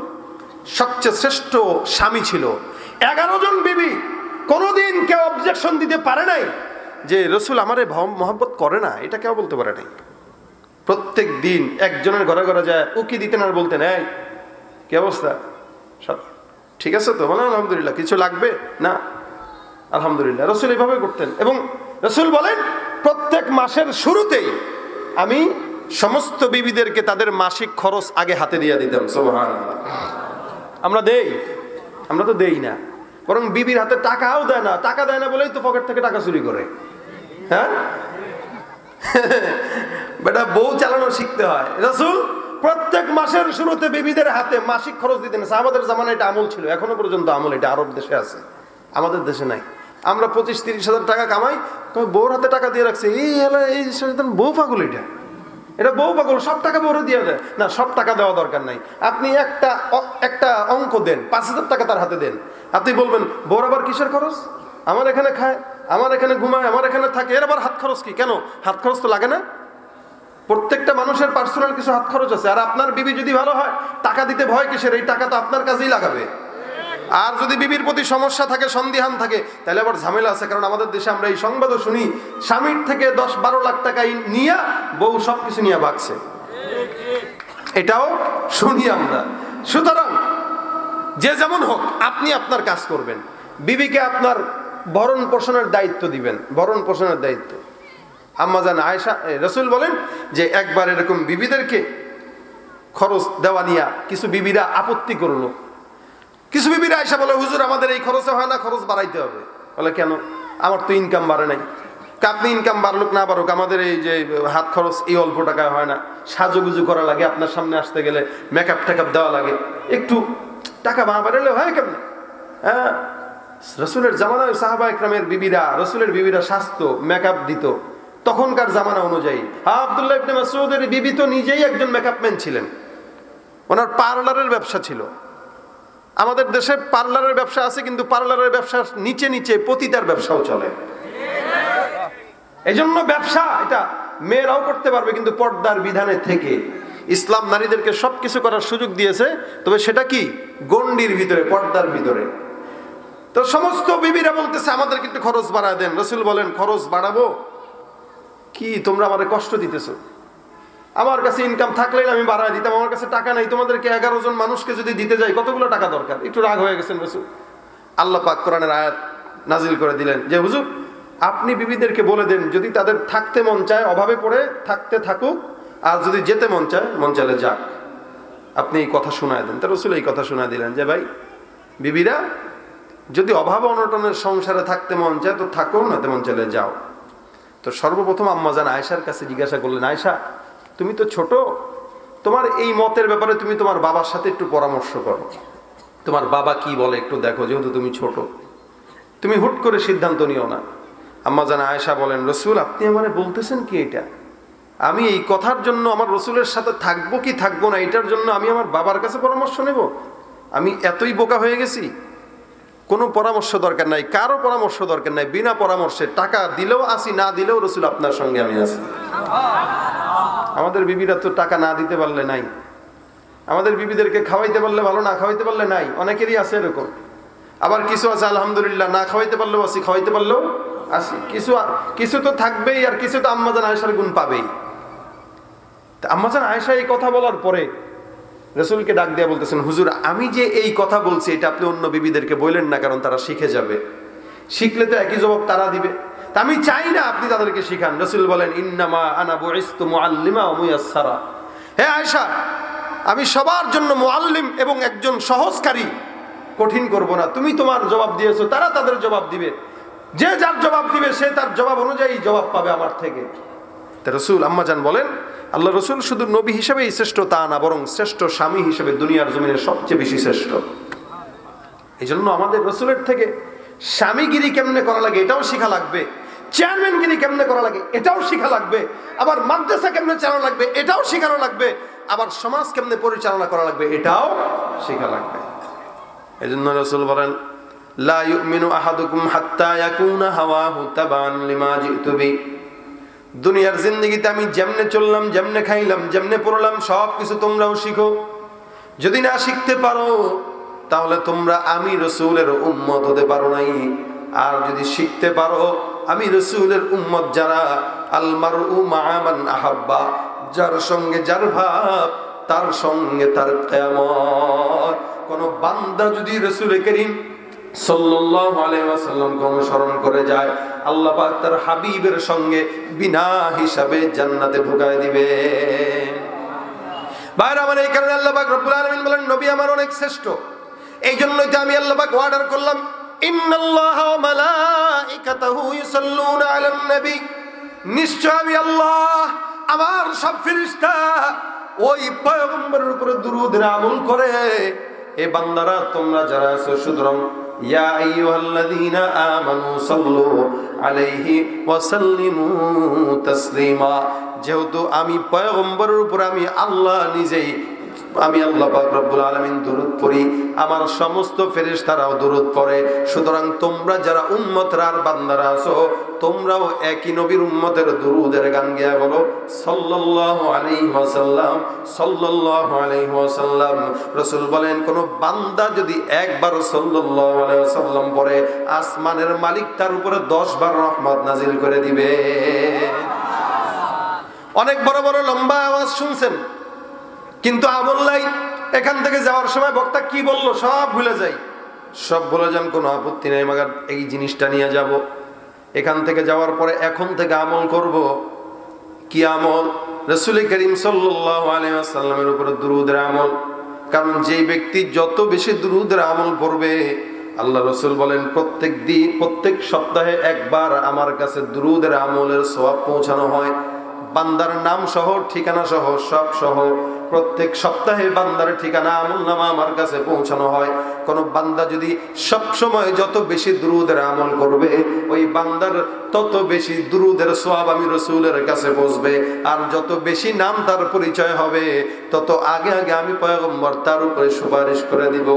সবচেয়ে শ্রেষ্ঠ স্বামী ছিল। 11 জন বিবি, কোনোদিন কেউ অবজেকশন দিতে পারে নাই যে রসুল আমারে মহব্বত করে না, এটা কেউ বলতে পারে নাই। প্রত্যেক দিন একজনের ঘরে ঘরে যায়, উকি দিতেন আর বলতেন, এই কি অবস্থা, সব ঠিক আছে তো? বলেন আলহামদুলিল্লাহ। কিছু লাগবে না? আলহামদুলিল্লাহ। রসুল এইভাবে করতেন। এবং রসুল বলেন প্রত্যেক মাসের শুরুতেই আমি সমস্ত বিবিদেরকে তাদের মাসিক খরচ আগে হাতে দিয়ে দিতাম। সুবহানাল্লাহ। আমরা দেই? আমরা তো দেই না, বরং বিবির হাতে টাকাও দেয় না। টাকা দেয় না বলেই তো পকেট থেকে টাকা চুরি করে। হ্যাঁ বেটা, বউ চালানো শিখতে হয়। রাসূল প্রত্যেক মাসের শুরুতে বিবিদের হাতে মাসিক খরচ দিতেন। সাহাবাদের জামানায় এটা আমল ছিল, এখনো পর্যন্ত আমল। এটা আরব দেশে আছে, আমাদের দেশে নাই। আমরা 25-30 হাজার টাকা কামাই, বউর হাতে টাকা দিয়ে রাখছে। এই বউ পাগল, এটা বউ পাগল, সব টাকা বউরে দিয়ে দেয় না। সব টাকা দেওয়া দরকার নাই। আপনি একটা অঙ্ক দেন, 5,000 টাকা তার হাতে দেন। আপনি বলবেন বউর আবার কিসের খরচ? আমার এখানে খায়, আমার এখানে ঘুমায়, আমার এখানে থাকে, এর আবার হাত খরচ কি? কেন হাত খরচ তো লাগে না? প্রত্যেকটা মানুষের পার্সোনাল কিছু হাত খরচ আছে। আর আপনার বিবি যদি ভালো হয়, টাকা দিতে ভয় কিসের? এই টাকা তো আপনার কাজেই লাগাবে। আর যদি বিবির প্রতি সমস্যা থাকে, সন্দিহান থাকে, তাহলে আবার ঝামেলা আছে। কারণ আমাদের দেশে আমরা এই সংবাদও শুনি, স্বামীর থেকে 10-12 লাখ টাকা নিয়ে বউ সবকিছু নিয়ে ভাগছে, এটাও শুনি আমরা। সুতরাং যে যেমন হোক, আপনি আপনার কাজ করবেন, বিবিকে আপনার ভরণ পোষণের দায়িত্ব দিবেন, ভরণ পোষণের দায়িত্ব। আম্মা জান আয়েশা, রাসূল বলেন যে একবার এরকম বিবিদেরকে খরচ দেওয়া নিয়ে কিছু বিবিরা আপত্তি করলো। কিছু বিবিরা আয়েশা বলে, হুজুর আমাদের এই খরচে হয় না, খরচ বাড়াইতে হবে। বলে কেন? আমার তো ইনকাম বাড়ে নাই। আপনি ইনকাম বাড়লুক না বাড়ুক, আমাদের এই যে হাত খরচ এই অল্প টাকায় হয় না, সাজুগুজু করা লাগে, আপনার সামনে আসতে গেলে মেকআপ টেকআপ দেওয়া লাগে, একটু টাকা বাড়ালে হয় কেমন? হ্যাঁ, রসুলের জামানায় সাহাবা ইকরামের বিবিরা, রসুলের বিবিরা স্বাস্থ্য মেকআপ দিত তখনকার জামানা অনুযায়ী। আব্দুল্লাহ ইবনে মাসউদের বিবি তো নিজেই একজন মেকআপম্যান ছিলেন, ওনার পার্লারের ব্যবসা ছিল। আমাদের দেশে পার্লারের ব্যবসা আছে, কিন্তু পার্লারের ব্যবসার নিচে নিচে পতিতার ব্যবসাও চলে। এই জন্য ব্যবসা এটা মেয়েরাও করতে পারবে, কিন্তু পর্দার বিধানে থেকে। ইসলাম নারীদেরকে সবকিছু করার সুযোগ দিয়েছে, তবে সেটা কি? গণ্ডির ভিতরে, পর্দার ভিতরে। তো সমস্ত বিবিরা বলতেছে আমাদেরকে একটু খরচ বাড়ায় দেন। রাসূল বলেন, খরচ বাড়াবো কি? তোমরা আমারে কষ্ট দিতেছো। আমার কাছে ইনকাম থাকলেই আমি বাড়ায় দিতাম, আমার কাছে টাকা নাই। তোমাদেরকে 11 জন মানুষকে যদি দিতে যাই, কতগুলো টাকা দরকার? একটু রাগ হয়ে গেছেন রাসূল। আল্লাহ পাক কোরআনের আয়াত নাজিল করে দিলেন যে, হুজুর আপনি বিবিদেরকে বলে দেন, যদি তাদের থাকতে মন চায় অভাবে পড়ে থাকতে থাকুক, আর যদি যেতে মন চায় মন চাইলে যাক। আপনি এই কথা শোনায় দেন। তা রাসূল এই কথা শোনায় দিলেন যে, ভাই বিবিরা যদি অভাব অনটনের সংসারে থাকতে মন চায় তো থাকো, না তেমন চাইলে যাও। তো সর্বপ্রথম আম্মা জান আয়েশার কাছে জিজ্ঞাসা করলেন, আয়েশা তুমি তো ছোট, তোমার এই মতের ব্যাপারে তুমি তোমার বাবার সাথে একটু পরামর্শ করো, তোমার বাবা কি বলে একটু দেখো, যেহেতু তুমি ছোট, তুমি হুট করে সিদ্ধান্ত নিও না। আম্মা জান আয়েশা বলেন, রসুল আপনি আমারে বলতেছেন কি এটা? আমি এই কথার জন্য আমার রসুলের সাথে থাকবো কি থাকবো না এটার জন্য আমি আমার বাবার কাছে পরামর্শ নেব? আমি এতই বোকা হয়ে গেছি? কোনো পরামর্শ দরকার নাই, কারো পরামর্শ দরকার নাই। বিনা পরামর্শে টাকা দিলেও আসি, না দিলেও রসুল আপনার সঙ্গে আমি আছি। আমাদের বিবিরা তো টাকা না দিতে পারলে নাই, আমাদের বিবিদেরকে খাওয়াইতে পারলে ভালো, না খাওয়াইতে পারলে নাই। অনেকেরই আছে এরকম। আবার কিছু আছে আলহামদুলিল্লাহ, না খাওয়াইতে পারলেও আসি, খাওয়াইতে পারলেও আসি। কিছু তো থাকবেই, আর কিছু তো আম্মা জান আয়েশার গুণ পাবেই। আম্মা জান আয়েশা এই কথা বলার পরে রাসূলকে ডাক দিয়ে বলতেছেন, হুজুর আমি যে এই কথা বলছি এটা আপনি অন্য বিবিদেরকে বললেন না, কারণ তারা শিখে যাবে, শিখলে তো একই জবাব তারা দিবে। তা আমি চাই না আপনি তাদেরকে শিখান। রাসূল বলেন, ইন্নামা আনা বুইসতু মুআল্লিমা ওয়া মুয়াসসারা। হে আয়েশা, আমি সবার জন্য মুআল্লিম এবং একজন সহজকারী, কঠিন করব না। তুমি তোমার জবাব দিয়েছো, তারা তাদের জবাব দিবে, যে যার জবাব দিবে সে তার জবাব অনুযায়ী জবাব পাবে আমার থেকে। তা রাসূল আম্মা জান বলেন, আল্লাহ রসুল শুধু নবী হিসেবেই শ্রেষ্ঠ তা না, বরং শ্রেষ্ঠ স্বামী হিসেবে দুনিয়ার জমিনের সবচেয়ে বেশি শ্রেষ্ঠ। এই জন্য আমাদের রসুলের থেকে স্বামীগিরি কেমনে করা লাগে এটাও শিখা লাগবে, চেয়ারম্যানগিরি কেমনে করা লাগে এটাও শিখা লাগবে, আবার মাদ্রাসা কেমনে চালানো লাগবে এটাও শিখানো লাগবে, আবার সমাজ কেমনে পরিচালনা করা লাগবে এটাও শিখা লাগবে। এই জন্য রসুল বলেন, লা ইউমিনু আহাদুকুম হাত্তা ইয়াকুনা হাওয়াহু তাবান লিমা জিতু বি। দুনিয়ার জিন্দেগিতে আমি যেমনে চললাম, যেমনে খাইলাম, যেমনে পড়লাম সব কিছু তোমরাও শিখো। যদি না শিখতে পারো তাহলে তোমরা আমি রসুলের উম্মত হতে পারো নাই। আর যদি শিখতে পারো, আমি রসুলের উম্মত যারা, আল মারউ মা'a মান আহাব্বা, যার সঙ্গে যার ভাব তার সঙ্গে তার কিয়ামত। কোন বান্দা যদি রাসূল করিম সাল্লাল্লাহু আলাইহি ওয়াসাল্লামকে অনুসরণ করে যায়, আল্লাহ পাক তার হাবিবের সঙ্গে বিনা হিসাবে জান্নাতে ঢুকায় দিবে। ভাইরা আমার, এই কারণে আল্লাহ পাক রব্বুল আলামিন বলেন, নবী আমার অনেক শ্রেষ্ঠ। এই জন্যই তো আমি আল্লাহ পাক অর্ডার করলাম, ইন্নাল্লাহা ওয়া মালাইকাতাহু ইউসাল্লুনা আলান নবী। নিশ্চয় আমি আল্লাহ, আমার সব ফেরেশতা ওই পয়গম্বরের উপরে দুরূদের আমল করে। এ বান্দারা তোমরা যারা আছো, সুতরাং ইয়া আইয়ুহাল্লাযীনা আমানু সাল্লু আলাইহি ওয়া সাল্লিমু তাসলিমা। যেহেতু আমি পয়গম্বরের উপর আমি আল্লাহ নিজেই, আমি আল্লাহ পাক রব্বুল আলামিন দুরূদ পড়ি, আমার সমস্ত ফেরেশতারাও দুরূদ পড়ে। সুতরাং তোমরা যারা উম্মতরা আর বান্দারা আছো, তোমরাও একই নবীর উম্মতের দুরূদের গান গেয়ে বলো, সাল্লাল্লাহু আলাইহি ওয়াসাল্লাম, সাল্লাল্লাহু আলাইহি ওয়াসাল্লাম। রাসূল বলেন, কোন বান্দা যদি একবার সাল্লাল্লাহু আলাইহি ওয়াসাল্লাম পড়ে, আসমানের মালিক তার উপরে 10 বার রহমত নাজিল করে দিবে। অনেক বড় বড় লম্বা আওয়াজ শুনছেন, কিন্তু আমল নাই। এখান থেকে যাওয়ার সময় বক্তা কি বললো সব ভুলে যাই। সব ভুলে যান, কোনো আপত্তি নেই, মাগার এই জিনিসটা নিয়ে যাব। এখান থেকে যাওয়ার পরে এখন থেকে আমল করব। কি আমল? রাসূল করিম সাল্লাল্লাহু আলাইহি ওয়াসাল্লামের উপরে দুরূদের আমল। কারণ যেই ব্যক্তি যত বেশি দুরূদের আমল পড়বে, আল্লাহ রাসূল বলেন, প্রত্যেক দিন, প্রত্যেক সপ্তাহে একবার আমার কাছে দুরূদের আমলের সওয়াব পৌঁছানো হয়। বান্দার নাম সহ, ঠিকানা সহ, সব সহ প্রত্যেক সপ্তাহে বান্দার ঠিকানা আমলনামা আমার কাছে পৌঁছানো হয়। কোন বান্দা যদি সব সময় যত বেশি দুরূদের আমল করবে, ওই বান্দার তত বেশি দুরূদের সওয়াব আমি রাসূলের কাছে পৌঁছবে। আর যত বেশি নাম তার পরিচয় হবে, তত আগে আগে আমি পয়গম্বর তার উপরে সুপারিশ করে দিব।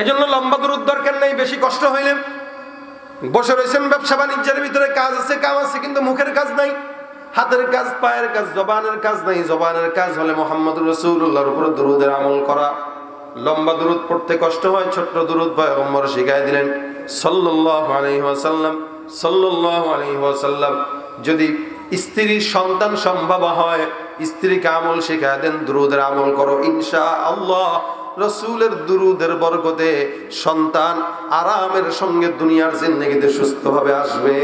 এজন্য লম্বা দুরূদ দরকার নেই, বেশি কষ্ট হইলে। বসে রয়েছেন, ব্যবসা বাণিজ্যের ভিতরে কাজ আছে, কাম আছে, কিন্তু মুখের কাজ নাই, হাতের কাজ, পায়ের কাজ, জবানের কাজ নাই। জবানের কাজ হলে মুহাম্মদুর রাসূলুল্লাহর উপর দুরূদের আমল করা। লম্বা দুরূদ পড়তে কষ্ট হয়, ছোট্ট দুরূদ পয়গম্বর শিখাই দিলেন, সাল্লাল্লাহু আলাইহি ওয়াসাল্লাম, সাল্লাল্লাহু আলাইহি ওয়াসাল্লাম। যদি স্ত্রীর সন্তান সম্ভব হয়, স্ত্রীকে আমল শিখাই দেন, দুরূদের আমল করো, ইনশাআল্লাহ রাসূলের দুরূদের বরকতে সন্তান আরামের সঙ্গে দুনিয়ার জিন্দেগিতে সুস্থভাবে আসবে।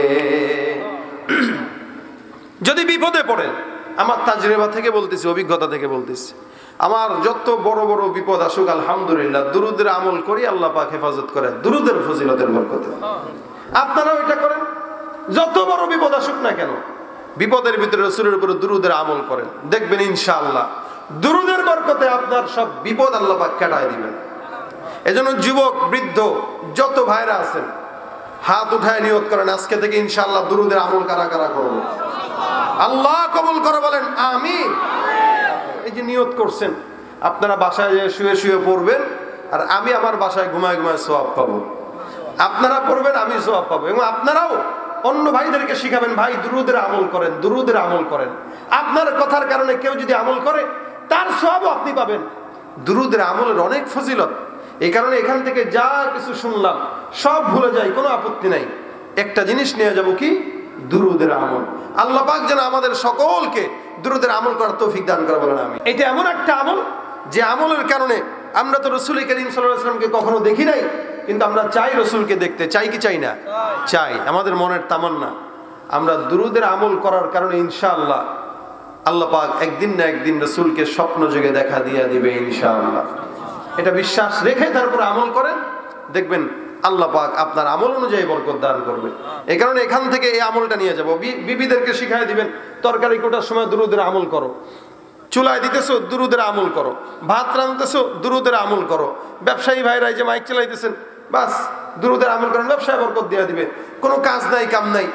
যদি বিপদে পড়েন, আমার তাজরিবা থেকে বলতেছি, অভিজ্ঞতা থেকে বলতেছি, আমার যত বড় বড় বিপদ আসুক, আলহামদুলিল্লাহ দুরূদের আমল করি, আল্লাহ পাক হেফাজত করে দুরূদের ফজিলতের বরকতে। আপনারাও এটা করেন, যত বড় বিপদ আসুক না কেন, বিপদের ভিতরে রাসূলের উপরে দুরূদের আমল করেন, দেখবেন ইনশাআল্লাহ দুরূদের বরকতে আপনার সব বিপদ আল্লাহ পাক কাটায় দিবেন। এজন্য যুবক বৃদ্ধ যত ভাইরা আছেন হাত উঠায় নিয়ত করেন, আজকে থেকে ইনশাআল্লাহ দুরূদের আমল কারা কারা করব, আল্লাহ কবুল করে বলেন আমিন। এই যে নিয়ত করছেন, আপনারা বাসায় শুয়ে শুয়ে পড়বেন, আর আমি আমার বাসায় ঘুমায় ঘুমায় সওয়াব পাবো। আপনারা পড়বেন, আমি সওয়াব পাবো। এবং আপনারাও অন্য ভাইদেরকে শিখাবেন, ভাই দুরূদের আমল করেন, দুরূদের আমল করেন। আপনার কথার কারণে কেউ যদি আমল করে তার সওয়াবও আপনি পাবেন। দুরূদের আমলের অনেক ফজিলত, এই কারণে এখান থেকে যা কিছু শুনলাম সব ভুলে যাই, কোনো আপত্তি নাই। একটা জিনিস নিয়ে যাব, কি? দুরূদের আমল। আল্লাহ পাক যেন আমাদের সকলকে দুরূদের আমল করার তৌফিক দান করে বলেন আমিন। এটা এমন একটা আমল যে আমলের কারণে আমরা তো রাসূল করিম সাল্লাল্লাহু আলাইহি ওয়াসাল্লামকে কখনো দেখি নাই, কিন্তু আমরা চাই রাসূলকে দেখতে। চাই কি চাই না? চাই। আমাদের মনের তামান্না আমরা দুরূদের আমল করার কারণে ইনশাআল্লাহ আল্লাহ পাক একদিন না একদিন রাসূলকে স্বপ্ন যোগে দেখা দিয়ে দিবে ইনশাআল্লাহ। এটা বিশ্বাস রেখে তারপর আমল করেন, দেখবেন আল্লাহ পাক আপনার আমল অনুযায়ী বরকত দান করবে। এই কারণে এখান থেকে এই আমলটা নিয়ে যাব। বিবিদেরকে শিখাই দিবেন, তরকারি কোটার সময় দুরূদের আমল করো, চুলায় দিতেছো দুরূদের আমল করো, ভাত রাঁধতেছো দুরূদের আমল করো। ব্যবসায়ী ভাইরা যে মাইক চালাইতেছেন, বাস দুরূদের আমল করেন, ব্যবসায় বরকত দিয়ে দিবে। কোনো কাজ নাই কাম নাই,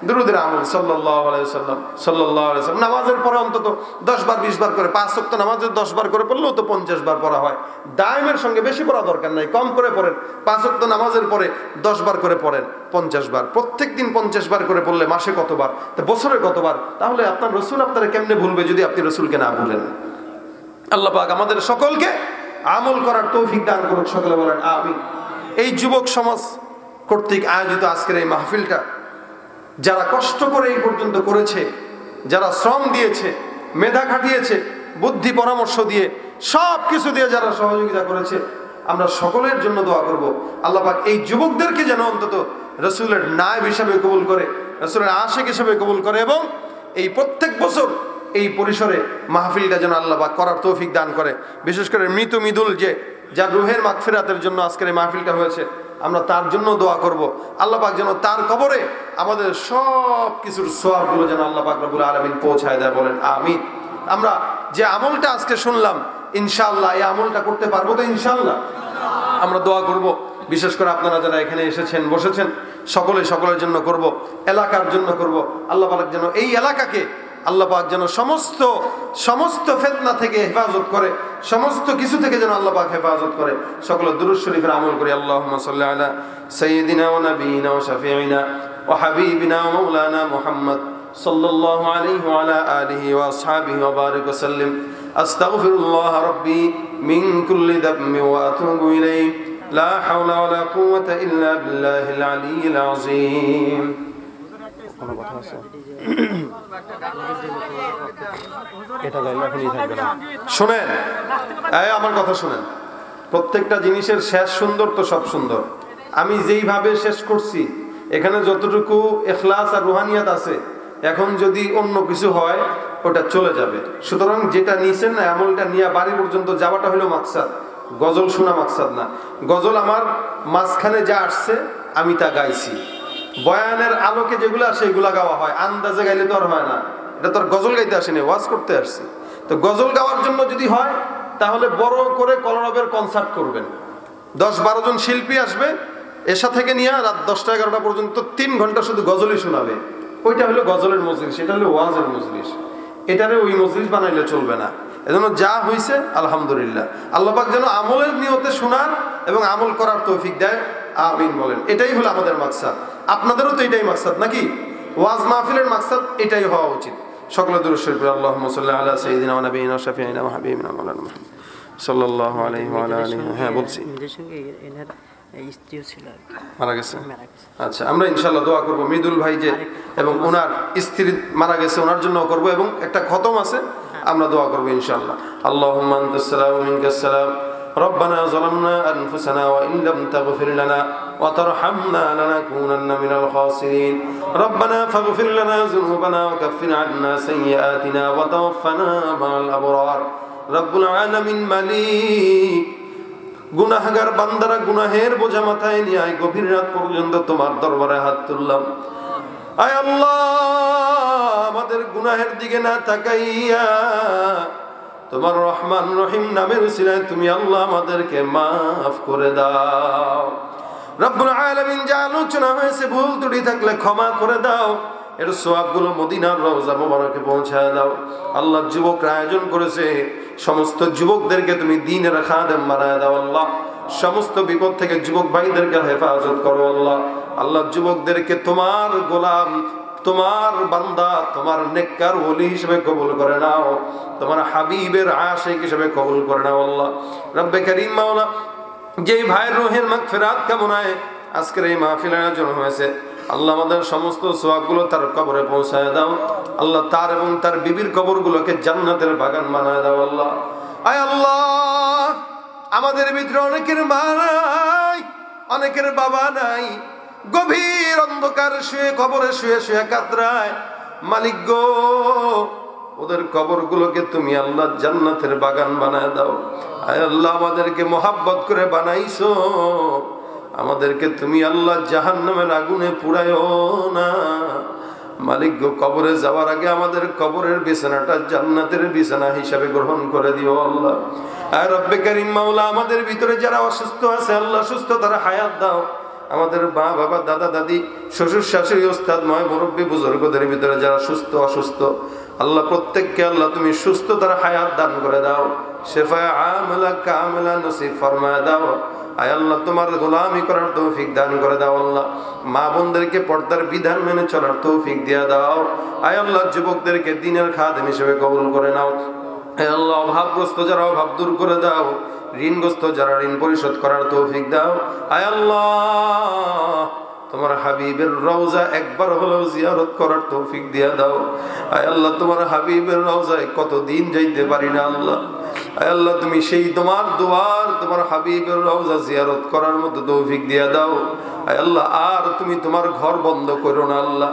দুরূদের আমল সাল্লাল্লাহু আলাইহি ওয়াসাল্লাম সাল্লাল্লাহু আলাইহি ওয়াসাল্লাম। নামাজের পরে অন্তত 10 বার 20 বার করে, 5 ওয়াক্ত নামাজে 10 বার করে পড়লেও তো 50 বার পড়া হয়। দায়েমের সঙ্গে বেশি পড়া দরকার নাই, কম করে পড়েন। 5 ওয়াক্ত নামাজের পরে 10 বার করে পড়েন, 50 বার। প্রত্যেকদিন 50 বার করে পড়লে মাসে কতবার, তা বছরে কতবার? তাহলে আপনার রাসূল আপনারা কেমনে ভুলবে যদি আপনি রাসূলকে না ভুলেন? আল্লাহ পাক আমাদের সকলকে আমল করার তৌফিক দান করুন, সকলে বলেন আমিন। এই যুবক সমাজ কর্তৃক আয়োজিত আজকের এই মাহফিলটা যারা কষ্ট করে এই পর্যন্ত করেছে, যারা শ্রম দিয়েছে, মেধা খাটিয়েছে, বুদ্ধি পরামর্শ দিয়ে, সব কিছু দিয়ে যারা সহযোগিতা করেছে, আমরা সকলের জন্য দোয়া করব আল্লাহ পাক এই যুবকদেরকে যেন অন্তত রাসূলের নায়েব হিসেবে কবুল করে, রাসূলের আশিক হিসেবে কবুল করে, এবং এই প্রত্যেক বছর এই পরিসরে মাহফিলটা যেন আল্লাহ পাক করার তৌফিক দান করে। বিশেষ করে মৃত মিদুল যে যার রুহের মাগফিরাতের জন্য আজকের এই মাহফিলটা হয়েছে, আমরা তার জন্য দোয়া করব আল্লাহ পাক যেন তার কবরে আমাদের সব কিছুর সওয়াবগুলো যেন আল্লাহ পাক রব্বুল আলামিন পৌঁছায় দেয়, বলেন আমিন। আমরা যে আমলটা আজকে শুনলাম ইনশাআল্লাহ এই আমলটা করতে পারবো তো ইনশাআল্লাহ? আমরা দোয়া করব, বিশেষ করে আপনারা যারা এখানে এসেছেন বসেছেন সকলের জন্য করব, এলাকার জন্য করব। আল্লাহ পাক যেন এই এলাকাকে আল্লাহ পাক যেন সমস্ত ফিতনা থেকে হেফাজত করে, সমস্ত কিছু থেকে যেন আল্লাহ পাক হেফাজত করে। সকলে দুরূদ শরীফের আমল করি। আল্লাহুম্মা সাল্লি আলা সাইয়্যিদিনা ওয়া নাবিয়িনা ওয়া শাফিঈনা ওয়া হাবিবিনা ওয়া মাওলানা মুহাম্মদ সাল্লাল্লাহু আলাইহি ওয়া আলা আলিহি ওয়া আসহাবিহি ওয়া বারিক ওয়া সাল্লিম। আস্তাগফিরুল্লাহ রাব্বি মিন কুল্লি দাম্বি ওয়া আতুবু ইলাইহি লা হাওলা ওয়া লা কুওয়াতা ইল্লা বিল্লাহিল আলিয়্যিল আযীম। কোনো কথা আছে? এটা গাইলে এখনই থাকবে না। শুনেন, আমার কথা শুনেন। প্রত্যেকটা জিনিসের শেষ সুন্দর তো সব সুন্দর। আমি যেইভাবে শেষ করছি এখানে যতটুকু ইখলাস আর রুহানিয়াত আছে, এখন যদি অন্য কিছু হয় ওটা চলে যাবে। সুতরাং যেটা নিছেন না আমলটা নিয়ে বাড়ি পর্যন্ত যাওয়াটা হলো মাকসাদ, গজল শোনা মাকসাদ না। গজল আমার মাঝখানে যা আসছে আমি তা গাইছি, বয়ানের আলোকে যেগুলো আসে এগুলা গাওয়া হয়, আন্দাজে গাইলে তো আর হয় না। এটা তো আর গজল গাইতে আসেনি, ওয়াজ করতে আসছি। তো গজল গাওয়ার জন্য যদি হয় তাহলে বড় করে কলরবের কনসার্ট করবেন, 10-12 জন শিল্পী আসবে, এসা থেকে নিয়ে রাত 10টা-11টা পর্যন্ত 3 ঘন্টা শুধু গজলই শোনাবে। ওইটা হলো গজলের মজলিস, এটা হলো ওয়াজের মজলিস। এটারে ওই মজলিস বানাইলে চলবে না। এজন্য যা হয়েছে আলহামদুলিল্লাহ। আল্লাহ পাক যেন আমলের নিয়তে শোনার এবং আমল করার তৌফিক দেয়, আমিন বলেন। এটাই হলো আমাদের মাকসাদ। আপনাদেরও তো এটাই মাকসাদ নাকি? ওয়াজ মাহফিলের মাকসাদ এটাই হওয়া উচিত। সকলে দুরূদ শরীফ পড়ি। আল্লাহুম্মা সাল্লি আলা সাইয়্যিদিনা ওয়া নাবিয়িনা ওয়া শাফিঈনা ওয়া হাবিবিনা মাওলানা মুহাম্মদ সাল্লাল্লাহু আলাইহি ওয়া আলা আলিহি। হ্যাঁ বলছি, স্ত্রীও ছিল, মারা গেছে। আচ্ছা, আমরা ইনশাআল্লাহ দোয়া করব মৃদুল ভাই যে এবং ওনার স্ত্রী মারা গেছে ওনার জন্য করব, এবং একটা খতম আছে আমরা দোয়া করব ইনশাআল্লাহ। আল্লাহুম্মা আনতাস সালাম ওয়া মিনকাস সালাম ربنا ظلمنا أنفسنا وإن لم تغفر لنا وترحمنا لنكونن من الخاسرين ربنا فاغفر لنا ذنوبنا وكفر عنا سيئاتنا وتوفنا مع الأبرار رب العالمين মালিক গুনাহগার বান্দারা গুনাহের বোঝা মাথায় নিয়ে আয় গভীর রাত পর্যন্ত তোমার দরবারে হাত তুললাম। আয় আল্লাহ, আমাদের গুনাহের দিকে না তাকাইয়া তোমার রহমান রহিম নামের উসিলায় তুমি আল্লাহ আমাদেরকে মাফ করে দাও। রব্বুল আলামিন যা আলোচনা হয়েছে ভুল ত্রুটি থাকলে ক্ষমা করে দাও। এর সওয়াবগুলো মদিনার রওজা মোবারকে পৌঁছায় দাও। আল্লাহ যুবকরা আয়োজন করেছে, সমস্ত যুবকদেরকে তুমি দ্বীনের খাদেম বানায় দাও আল্লাহ। সমস্ত বিপদ থেকে যুবক ভাইদেরকে হেফাজত করো আল্লাহ। আল্লাহ যুবকদেরকে তোমার গোলাম, তোমার বান্দা, তোমার নেককার ওলি হিসেবে কবুল করে নাও, তোমার হাবিবের আশিক হিসেবে কবুল করে নাও আল্লাহ। রব্বে কারীম মাওলা, যেই ভাইয়ের রুহের মাগফিরাত কামনায় আজকের এই মাহফিলের আয়োজন হয়েছে আল্লাহ, আমাদের সমস্ত সওয়াবগুলো তার কবরে পৌঁছায় দাও আল্লাহ। তার এবং তার বিবির কবরগুলোকে জান্নাতের বাগান বানায় দাও আল্লাহ। আয় আল্লাহ, আমাদের ভিতরে অনেকের মা নাই, অনেকের বাবা নাই, গভীর অন্ধকার শুয়ে কবরে শুয়ে শুয়ে কাতরায়। মালিক গো, ওদের কবরগুলোকে তুমি আল্লাহ জান্নাতের বাগান বানায় দাও। আয় আল্লাহ, আমাদেরকে মোহাব্বত করে বানাইছো, আমাদেরকে তুমি আল্লাহ জাহান্নামের আগুনে পুড়ায়ও না। মালিক গো, কবরে যাওয়ার আগে আমাদের কবরের বিছানাটা জান্নাতের বিছানা হিসাবে গ্রহণ করে দিও আল্লাহ। আর রব্বে কারীম মাওলা, আমাদের ভিতরে যারা অসুস্থ আছে আল্লাহ সুস্থতার হায়াত দাও। আমাদের মা বাবা, দাদা দাদি, শ্বশুর শাশুড়ি, ওস্তাদ ময় মুরব্বী বুজুর্গদের ভিতরে যারা সুস্থ অসুস্থ আল্লাহ, প্রত্যেককে আল্লাহ তুমি সুস্থতার হায়াত দান করে দাও। শেফায়ে আমেলা কামেলা নসিব ফরমায় দাও। আয় আল্লাহ, তোমার গোলামি করার তৌফিক দান করে দাও আল্লাহ। মা বোনদেরকে পর্দার বিধান মেনে চলার তৌফিক দিয়ে দাও। আয় আল্লাহ, যুবকদেরকে দ্বীনের খাদেম হিসেবে কবুল করে নাও। আয় আল্লাহ, অভাবগ্রস্ত যারা অভাব দূর করে দাও, ঋণগ্রস্ত যারা ঋণ পরিশোধ করার তৌফিক দাও। আয় আল্লাহ, তোমার হাবিবের রওজা একবার হলেও জিয়ারত করার তৌফিক দিয়ে দাও। আয় আল্লাহ, তোমার হাবিবের রওজায় কতদিন যাইতে পারি না আল্লাহ। আয় আল্লাহ, তুমি সেই তোমার দুয়ার, তোমার হাবিবের রওজা জিয়ারত করার মতো তৌফিক দিয়ে দাও। আয় আল্লাহ, আর তুমি তোমার ঘর বন্ধ করো না আল্লাহ,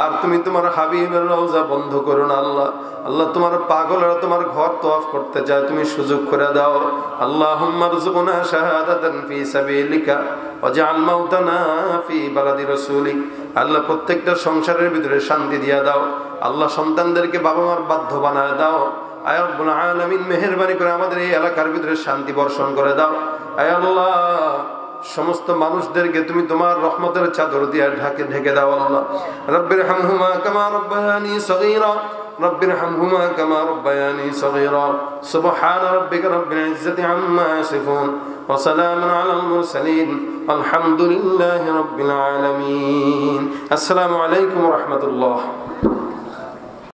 আর তুমি তোমার হাবিবের রওজা বন্ধ করো না আল্লাহ। আল্লাহ, তোমার পাগলেরা তোমার ঘর তওয়াফ করতে চায়, তুমি সুযোগ করে দাও। আল্লাহুম্মা রযুকনা শাহাদাতান ফি সাবিলিকা ওয়াজআল মাউতানা ফি বালাদি রাসূলিক। আল্লাহ, প্রত্যেকটা সংসারের ভিতরে শান্তি দিয়া দাও আল্লাহ। সন্তানদেরকে বাবা মার বাধ্য বানায় দাও। আয় রব্বুল আলামিন, মেহেরবানি করে আমাদের এই এলাকার ভিতরে শান্তি বর্ষণ করে দাও। আয় আল্লাহ, সমস্ত মানুষদেরকে তুমি তোমার রহমতের চাদর দিয়ে ঢেকে দাও আল্লাহ। রব্বির হামহুমা কামা রব্বায়ানি সগীরা, রব্বির হামহুমা কামা রব্বায়ানি সগীরা। সুবহানা রাব্বিকা রব্বিল ইজ্জাতি আম্মা ইয়াসিফুন ওয়া সালামুন আলাল মুরসালিন আলহামদুলিল্লাহি রাব্বিল আলামিন। আসসালামু আলাইকুম ওয়া রাহমাতুল্লাহ।